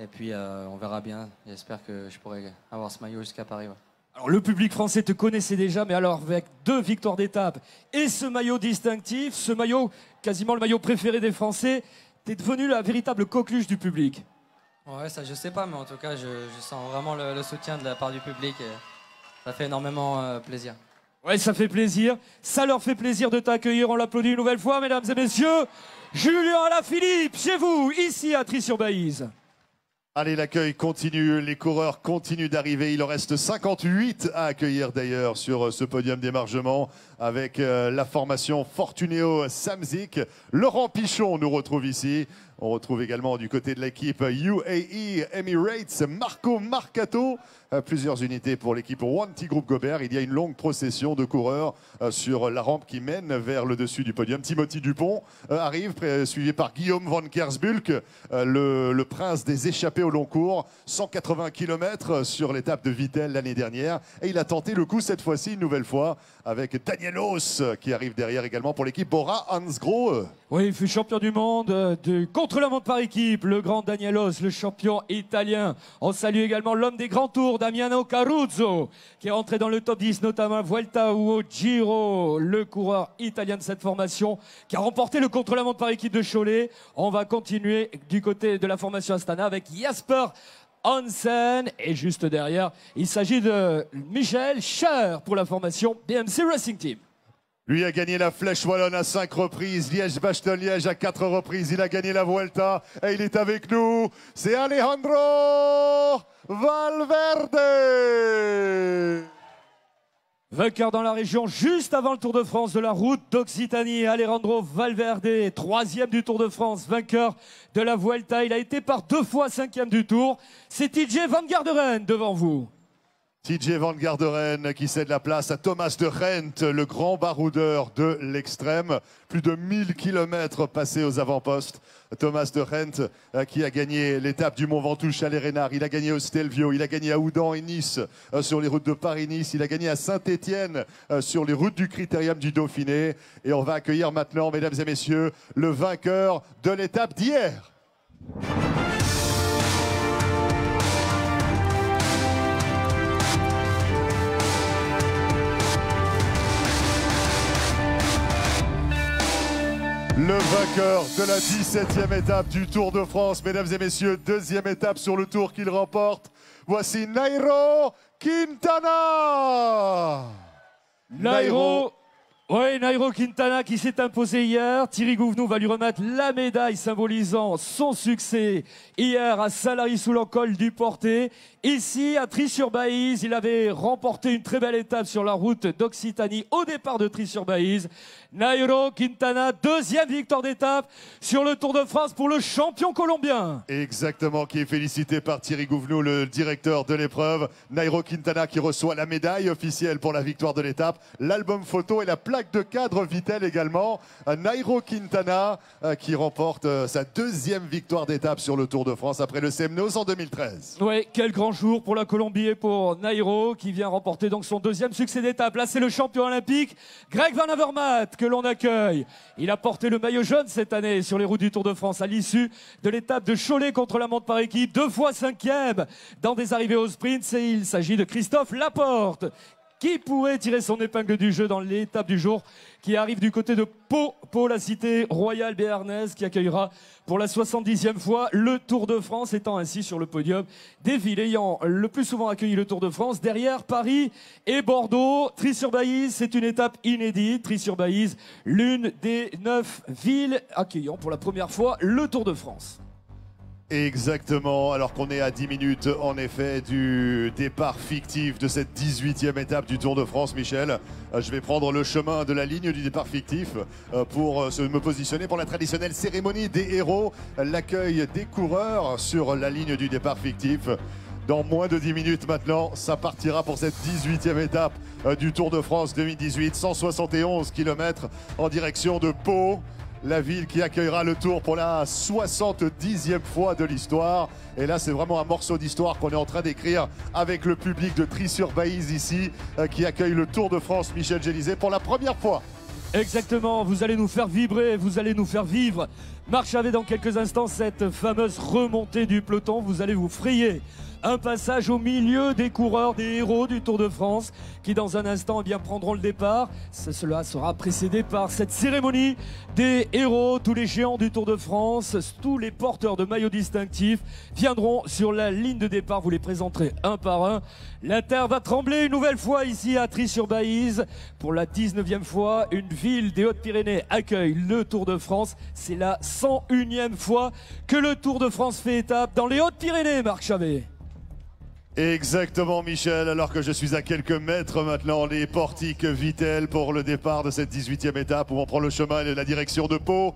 Et puis on verra bien. J'espère que je pourrai avoir ce maillot jusqu'à Paris. Ouais. Alors, le public français te connaissait déjà, mais alors avec 2 victoires d'étape et ce maillot distinctif, ce maillot, quasiment le maillot préféré des Français, t'es devenu la véritable coqueluche du public. Ouais, ça je sais pas, mais en tout cas, je sens vraiment le soutien de la part du public et ça fait énormément plaisir. Ouais, ça fait plaisir. Ça leur fait plaisir de t'accueillir. On l'applaudit une nouvelle fois, mesdames et messieurs. Julien Alaphilippe, chez vous, ici à Tri-sur-Baïse. Allez, l'accueil continue, les coureurs continuent d'arriver. Il en reste 58 à accueillir d'ailleurs sur ce podium d'émargement avec la formation Fortuneo Samsic. Laurent Pichon nous retrouve ici. On retrouve également du côté de l'équipe UAE Emirates Marco Marcato. Plusieurs unités pour l'équipe Wanty Group Gobert. Il y a une longue procession de coureurs sur la rampe qui mène vers le dessus du podium. Timothy Dupont arrive, suivi par Guillaume van Kersbulk, le prince des échappées au long cours. 180 km sur l'étape de Vittel l'année dernière. Et il a tenté le coup cette fois-ci, une nouvelle fois, avec Daniel Oss qui arrive derrière également pour l'équipe Bora Hansgrohe. Oui, il fut champion du monde de contre-la-montre par équipe, le grand Daniel Oss, le champion italien. On salue également l'homme des grands tours, Damiano Caruso, qui est rentré dans le top 10, notamment à Vuelta ou au Giro, le coureur italien de cette formation, qui a remporté le contre-la-montre par équipe de Cholet. On va continuer du côté de la formation Astana avec Jasper Hansen. Et juste derrière, il s'agit de Michel Scher pour la formation BMC Racing Team. Lui a gagné la Flèche Wallonne à 5 reprises, Liège-Bastogne-Liège à 4 reprises. Il a gagné la Vuelta et il est avec nous. C'est Alejandro Valverde. Vainqueur dans la région juste avant le Tour de France de la route d'Occitanie, Alejandro Valverde, 3e du Tour de France, vainqueur de la Vuelta. Il a été par 2 fois 5e du Tour. C'est TJ Van Garderen devant vous. TJ Van Garderen qui cède la place à Thomas de Gendt, le grand baroudeur de l'extrême. Plus de 1000 km passés aux avant-postes. Thomas de Gendt qui a gagné l'étape du Mont Ventoux Chalais-Reynard. Il a gagné au Stelvio, il a gagné à Oudan et Nice sur les routes de Paris-Nice. Il a gagné à Saint-Étienne sur les routes du Critérium du Dauphiné. Et on va accueillir maintenant, mesdames et messieurs, le vainqueur de l'étape d'hier. Le vainqueur de la 17e étape du Tour de France, mesdames et messieurs, 2e étape sur le Tour qu'il remporte. Voici Nairo Quintana. Nairo. Oui, Nairo Quintana qui s'est imposé hier. Thierry Gouvenou va lui remettre la médaille symbolisant son succès hier à Salary-sous-l'Encol du Portet. Ici, à Trie-sur-Baïse, il avait remporté une très belle étape sur la route d'Occitanie au départ de Trie-sur-Baïse. Nairo Quintana, deuxième victoire d'étape sur le Tour de France pour le champion colombien. Exactement, qui est félicité par Thierry Gouvenou, le directeur de l'épreuve. Nairo Quintana qui reçoit la médaille officielle pour la victoire de l'étape, l'album photo et la plaque de cadre Vittel également. Nairo Quintana qui remporte sa deuxième victoire d'étape sur le Tour de France après le Semnoz en 2013. Oui, quel grand jour pour la Colombie et pour Nairo qui vient remporter donc son deuxième succès d'étape. Là, c'est le champion olympique Greg Van Avermaet que l'on accueille. Il a porté le maillot jaune cette année sur les routes du Tour de France à l'issue de l'étape de Cholet contre la montre par équipe. 2 fois 5e dans des arrivées au sprint. Il s'agit de Christophe Laporte qui pourrait tirer son épingle du jeu dans l'étape du jour qui arrive du côté de Pau, la cité royale béarnaise qui accueillera pour la 70e fois le Tour de France, étant ainsi sur le podium des villes ayant le plus souvent accueilli le Tour de France, derrière Paris et Bordeaux. Trie-sur-Baïse, c'est une étape inédite. Trie-sur-Baïse, l'une des 9 villes accueillant pour la première fois le Tour de France. Exactement, alors qu'on est à 10 minutes en effet du départ fictif de cette 18e étape du Tour de France, Michel. Je vais prendre le chemin de la ligne du départ fictif pour me positionner pour la traditionnelle cérémonie des héros, l'accueil des coureurs sur la ligne du départ fictif. Dans moins de 10 minutes maintenant, ça partira pour cette 18e étape du Tour de France 2018, 171 km en direction de Pau. La ville qui accueillera le Tour pour la 70e fois de l'histoire. Et là, c'est vraiment un morceau d'histoire qu'on est en train d'écrire avec le public de Trie-sur-Baïse ici, qui accueille le Tour de France, Michel Gélisé, pour la première fois. Exactement, vous allez nous faire vibrer, vous allez nous faire vivre. Marc Chavet, dans quelques instants, cette fameuse remontée du peloton, vous allez vous frayer un passage au milieu des coureurs, des héros du Tour de France qui dans un instant bien, prendront le départ. Cela sera précédé par cette cérémonie des héros. Tous les géants du Tour de France, tous les porteurs de maillots distinctifs viendront sur la ligne de départ. Vous les présenterez un par un. La terre va trembler une nouvelle fois ici à Trie-sur-Baïse. Pour la 19e fois, une ville des Hautes-Pyrénées accueille le Tour de France. C'est la 101e fois que le Tour de France fait étape dans les Hautes-Pyrénées, Marc Chavet. Exactement, Michel, alors que je suis à quelques mètres maintenant des portiques Vittel pour le départ de cette 18e étape où on prend le chemin et la direction de Pau.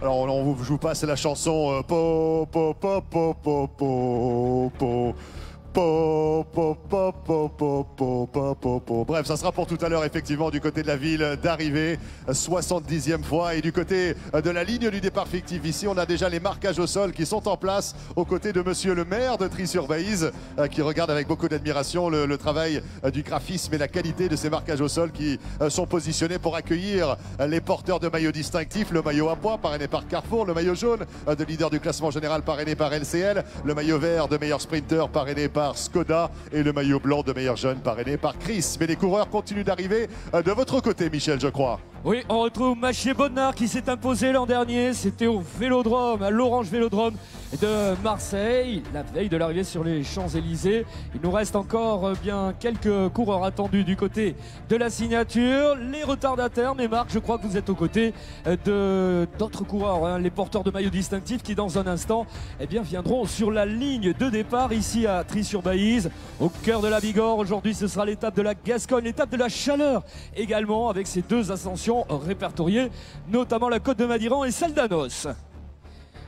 Alors on vous passe la chanson Pau, Pau, Pau, Pau, Pau, Pau, Pau. Bref, ça sera pour tout à l'heure effectivement du côté de la ville d'arrivée, 70e fois, et du côté de la ligne du départ fictif ici, on a déjà les marquages au sol qui sont en place aux côtés de monsieur le maire de Trie-sur-Baïse qui regarde avec beaucoup d'admiration le travail du graphisme et la qualité de ces marquages au sol qui sont positionnés pour accueillir les porteurs de maillots distinctifs, le maillot à pois parrainé par Carrefour, le maillot jaune de leader du classement général parrainé par LCL, le maillot vert de meilleur sprinter parrainé par Skoda et le maillot blanc de meilleur jeune parrainé par Chris. Mais les coureurs continuent d'arriver de votre côté, Michel, je crois. Oui, on retrouve Machier Bonnard qui s'est imposé l'an dernier. C'était au Vélodrome, à l'Orange Vélodrome de Marseille, la veille de l'arrivée sur les Champs-Élysées. Il nous reste encore bien quelques coureurs attendus du côté de la signature. Les retardataires, mais Marc, je crois que vous êtes aux côtés d'autres coureurs, hein, les porteurs de maillots distinctifs qui dans un instant viendront sur la ligne de départ ici à Trie-sur-Baïse, au cœur de la Bigorre. Aujourd'hui, ce sera l'étape de la Gascogne, l'étape de la Chaleur également, avec ces deux ascensions répertoriées, notamment la côte de Madiran et celle d'Anos.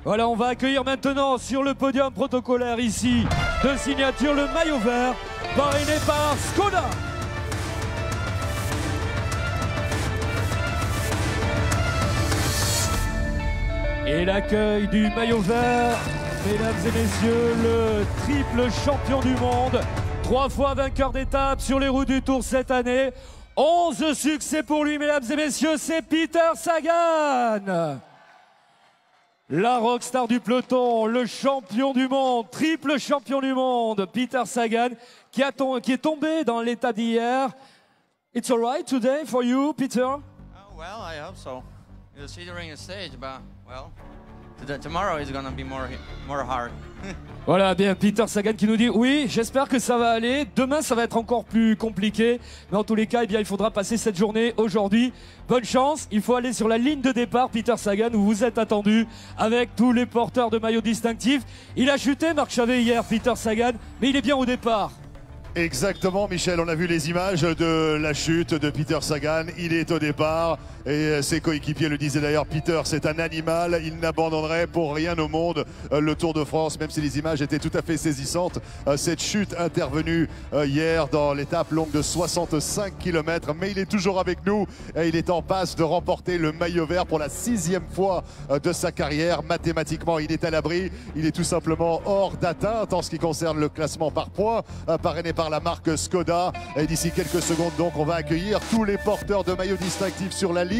Voilà, on va accueillir maintenant sur le podium protocolaire ici de signature le maillot vert parrainé par Skoda. Et l'accueil du maillot vert, mesdames et messieurs, le triple champion du monde, 3 fois vainqueur d'étape sur les routes du Tour cette année. 11 succès pour lui, mesdames et messieurs, c'est Peter Sagan. La rockstar du peloton, le champion du monde, triple champion du monde, Peter Sagan, qui est tombé dans l'étape d'hier. It's all right today for you, Peter? Oh, well, I hope so. You'll see during the stage, but, well, tomorrow is going to be more hard. Voilà, bien, Peter Sagan qui nous dit oui, j'espère que ça va aller. Demain, ça va être encore plus compliqué. Mais en tous les cas, eh bien, il faudra passer cette journée aujourd'hui. Bonne chance. Il faut aller sur la ligne de départ, Peter Sagan, où vous êtes attendu avec tous les porteurs de maillots distinctifs. Il a chuté, Marc Chavet, hier, Peter Sagan, mais il est bien au départ. Exactement, Michel, on a vu les images de la chute de Peter Sagan. Il est au départ et ses coéquipiers le disaient d'ailleurs. Peter, c'est un animal, il n'abandonnerait pour rien au monde le Tour de France, même si les images étaient tout à fait saisissantes. Cette chute intervenue hier dans l'étape longue de 65 km, mais il est toujours avec nous et il est en passe de remporter le maillot vert pour la 6e fois de sa carrière. Mathématiquement, il est à l'abri, il est tout simplement hors d'atteinte en ce qui concerne le classement par points, parrainé par la marque Skoda. Et d'ici quelques secondes, donc, on va accueillir tous les porteurs de maillots distinctifs sur la ligne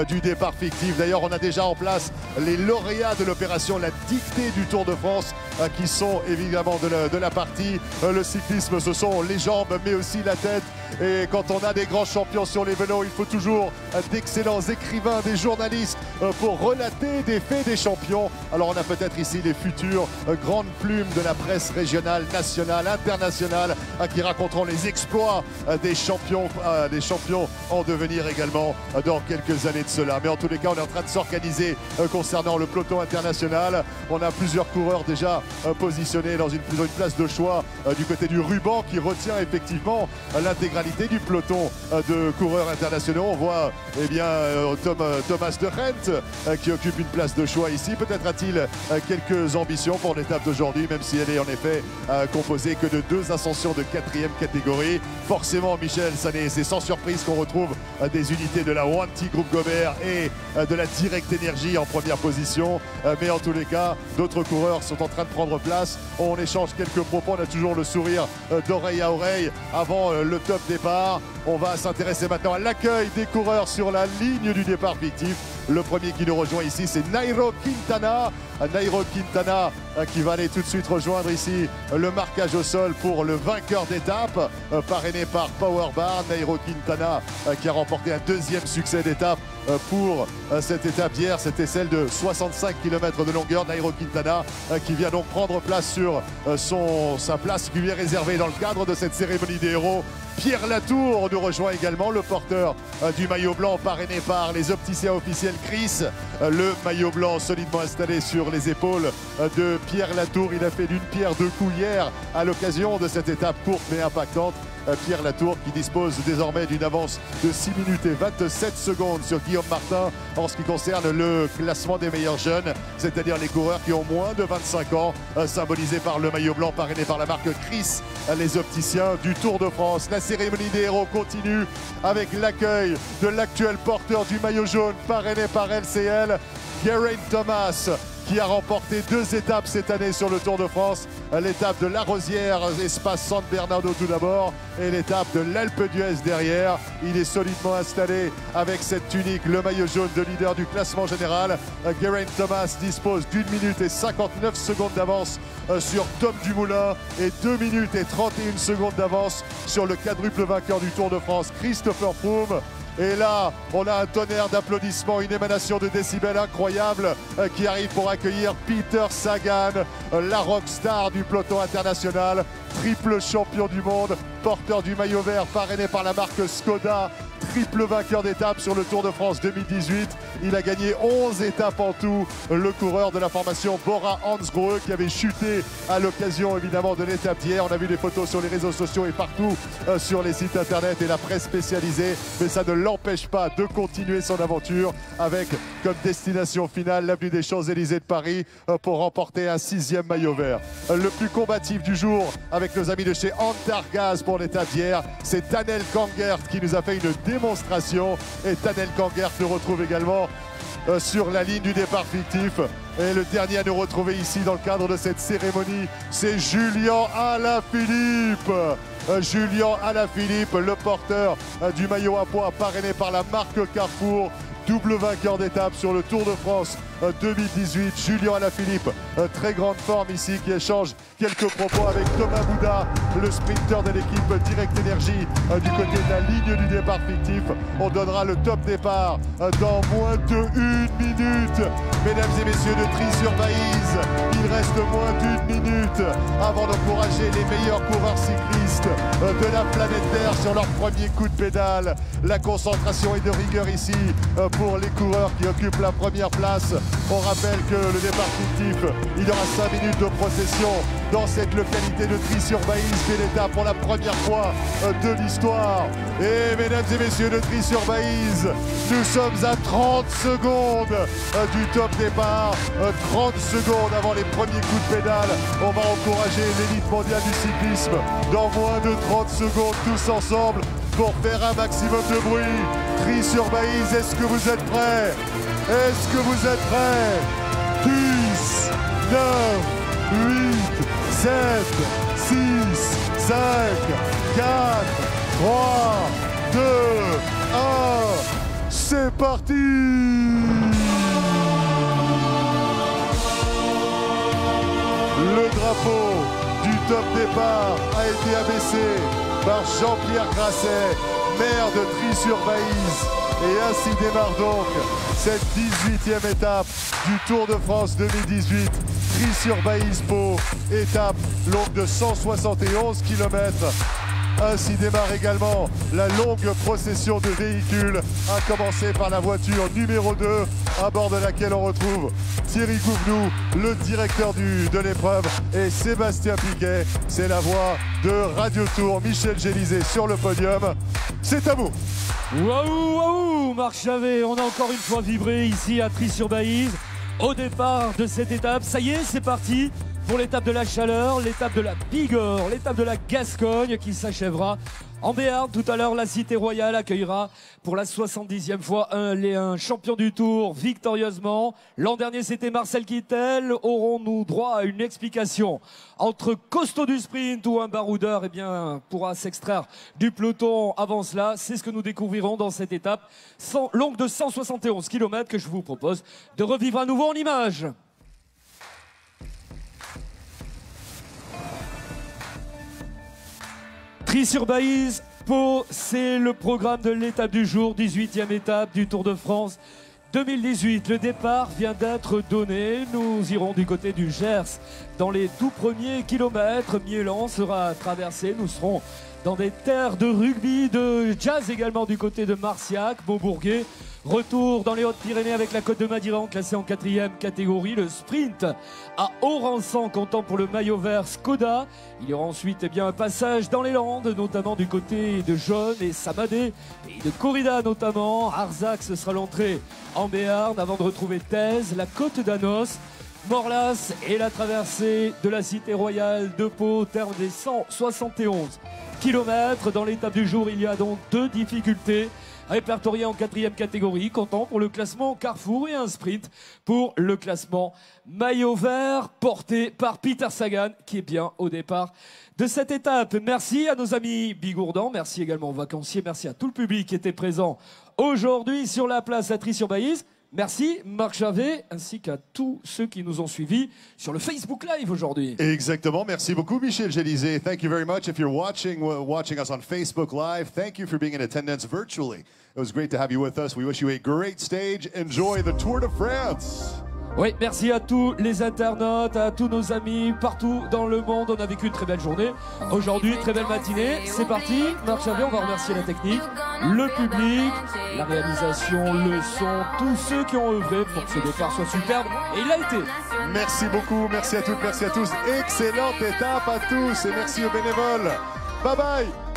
du départ fictif. D'ailleurs, on a déjà en place les lauréats de l'opération La Dictée du Tour de France qui sont évidemment de la partie. Le cyclisme, ce sont les jambes, mais aussi la tête. Et quand on a des grands champions sur les vélos, il faut toujours d'excellents écrivains, des journalistes pour relater des faits des champions. Alors on a peut-être ici les futures grandes plumes de la presse régionale, nationale, internationale qui raconteront les exploits des champions en devenir également dans quelques années de cela. Mais en tous les cas, on est en train de s'organiser concernant le peloton international. On a plusieurs coureurs déjà positionnés dans une place de choix du côté du ruban qui retient effectivement l'intégralité du peloton de coureurs internationaux. On voit eh bien, Thomas de Gendt qui occupe une place de choix ici. Peut-être a-t-il quelques ambitions pour l'étape d'aujourd'hui, même si elle est en effet composée que de 2 ascensions de 4e catégorie. Forcément, Michel, c'est sans surprise qu'on retrouve des unités de la Wanty Groupe Gobert et de la Direct Énergie en première position. Mais en tous les cas, d'autres coureurs sont en train de prendre place. On échange quelques propos. On a toujours le sourire d'oreille à oreille avant le top départ. On va s'intéresser maintenant à l'accueil des coureurs sur la ligne du départ fictif. Le premier qui nous rejoint ici, c'est Nairo Quintana. Nairo Quintana qui va aller tout de suite rejoindre ici le marquage au sol pour le vainqueur d'étape, parrainé par Powerbar. Nairo Quintana qui a remporté un 2e succès d'étape pour cette étape hier. C'était celle de 65 km de longueur. Nairo Quintana qui vient donc prendre place sur sa place qui lui est réservée dans le cadre de cette cérémonie des héros. Pierre Latour nous rejoint également, le porteur du maillot blanc parrainé par les opticiens officiels Chris. Le maillot blanc solidement installé sur les épaules de Pierre Latour. Il a fait d'une pierre deux coups hier à l'occasion de cette étape courte mais impactante. Pierre Latour qui dispose désormais d'une avance de 6 minutes et 27 secondes sur Guillaume Martin en ce qui concerne le classement des meilleurs jeunes, c'est-à-dire les coureurs qui ont moins de 25 ans, symbolisés par le maillot blanc parrainé par la marque Chris, les opticiens du Tour de France. La cérémonie des héros continue avec l'accueil de l'actuel porteur du maillot jaune parrainé par LCL, Geraint Thomas, qui a remporté 2 étapes cette année sur le Tour de France. L'étape de La Rosière, espace San Bernardo tout d'abord, et l'étape de l'Alpe d'Huez derrière. Il est solidement installé avec cette tunique, le maillot jaune de leader du classement général. Geraint Thomas dispose d'1 minute et 59 secondes d'avance sur Tom Dumoulin et 2 minutes et 31 secondes d'avance sur le quadruple vainqueur du Tour de France, Christopher Froome. Et là, on a un tonnerre d'applaudissements, une émanation de décibels incroyable qui arrive pour accueillir Peter Sagan, la rockstar du peloton international, triple champion du monde, porteur du maillot vert parrainé par la marque Skoda, triple vainqueur d'étape sur le Tour de France 2018. Il a gagné 11 étapes en tout, le coureur de la formation Bora-Hansgrohe qui avait chuté à l'occasion évidemment de l'étape d'hier. On a vu des photos sur les réseaux sociaux et partout sur les sites internet et la presse spécialisée, mais ça ne l'empêche pas de continuer son aventure avec comme destination finale l'avenue des Champs-Élysées de Paris pour remporter un 6e maillot vert. Le plus combatif du jour avec nos amis de chez Antargaz pour l'étape d'hier, c'est Tanel Kangert qui nous a fait une démonstration, et Tanel Kangert nous retrouve également sur la ligne du départ fictif. Et le dernier à nous retrouver ici dans le cadre de cette cérémonie, c'est Julian Alaphilippe. Julian Alaphilippe, le porteur du maillot à pois parrainé par la marque Carrefour, double vainqueur d'étape sur le Tour de France 2018. Julian Alaphilippe, très grande forme ici, qui échange quelques propos avec Thomas Bouda, le sprinter de l'équipe Direct Énergie du côté de la ligne du départ fictif. On donnera le top départ dans moins de 1 minute. Mesdames et messieurs de Tri-sur-Baïse, il reste reste moins d'1 minute avant d'encourager les meilleurs coureurs cyclistes de la planète Terre sur leur premier coup de pédale. La concentration est de rigueur ici pour les coureurs qui occupent la première place. On rappelle que le départ fictif, il y aura 5 minutes de procession dans cette localité de Trie-sur-Baïse, qui est l'étape pour la première fois de l'histoire. Et mesdames et messieurs de Trie-sur-Baïse, nous sommes à 30 secondes du top départ, 30 secondes avant les premiers coups de pédale. On va encourager l'élite mondiale du cyclisme dans moins de 30 secondes, tous ensemble, pour faire un maximum de bruit. Trie-sur-Baïse, est-ce que vous êtes prêts? Est-ce que vous êtes prêts? 10, 9, 8, 7, 6, 5, 4, 3, 2, 1, c'est parti! Le drapeau du top départ a été abaissé par Jean-Pierre Grasset, maire de Trie-sur-Baïse. Et ainsi démarre donc cette 18e étape du Tour de France 2018. Trie-sur-Baïse-Pau, étape longue de 171 km. Ainsi démarre également la longue procession de véhicules, à commencer par la voiture numéro 2, à bord de laquelle on retrouve Thierry Gouvenou, le directeur de l'épreuve, et Sébastien Piquet. C'est la voix de Radio Tour, Michel Gélisé sur le podium. C'est à vous. Waouh, waouh, Marc Chavet, on a encore une fois vibré ici à Trie-sur-Baïse. Au départ de cette étape, ça y est, c'est parti pour l'étape de la Chaleur, l'étape de la Bigorre, l'étape de la Gascogne qui s'achèvera en Béarn. Tout à l'heure, la Cité Royale accueillera pour la 70e fois un champion du Tour victorieusement. L'an dernier, c'était Marcel Kittel. Aurons-nous droit à une explication entre costaud du sprint ou un baroudeur? Eh bien, pourra s'extraire du peloton avant cela. C'est ce que nous découvrirons dans cette étape longue de 171 km que je vous propose de revivre à nouveau en images. Trie-sur-Baïse, Pau, c'est le programme de l'étape du jour, 18e étape du Tour de France 2018. Le départ vient d'être donné. Nous irons du côté du Gers dans les tout premiers kilomètres. Miélan sera traversé. Nous serons dans des terres de rugby, de jazz également du côté de Marciac, Beaubourguet. Retour dans les Hautes-Pyrénées avec la Côte de Madiran classée en 4e catégorie. Le sprint à Oransan comptant pour le maillot vert Skoda. Il y aura ensuite un passage dans les Landes, notamment du côté de Jaune et Samadé et de Corrida notamment. Arzac, ce sera l'entrée en Béarn avant de retrouver Thèse, la Côte d'Anos, Morlas et la traversée de la Cité Royale de Pau, terme des 171 km. Dans l'étape du jour, il y a donc 2 difficultés répertoriées en 4e catégorie, comptant pour le classement Carrefour, et un sprint pour le classement maillot vert porté par Peter Sagan qui est bien au départ de cette étape. Merci à nos amis bigourdans, merci également aux vacanciers, merci à tout le public qui était présent aujourd'hui sur la place à Trie-sur-Baïse. Merci Marc Chavet, ainsi qu'à tous ceux qui nous ont suivis sur le Facebook Live aujourd'hui. Exactement, merci beaucoup Michel Gélisé. Thank you very much. If you're watching us on Facebook Live, thank you for being in attendance virtually. It was great to have you with us. We wish you a great stage. Enjoy the Tour de France. Oui, merci à tous les internautes, à tous nos amis partout dans le monde. On a vécu une très belle journée. Aujourd'hui, très belle matinée. C'est parti. Marc Chavet, on va remercier la technique, le public, la réalisation, le son, tous ceux qui ont œuvré pour que ce départ soit superbe. Et il a été. Merci beaucoup, merci à toutes, merci à tous. Excellente étape à tous et merci aux bénévoles. Bye bye.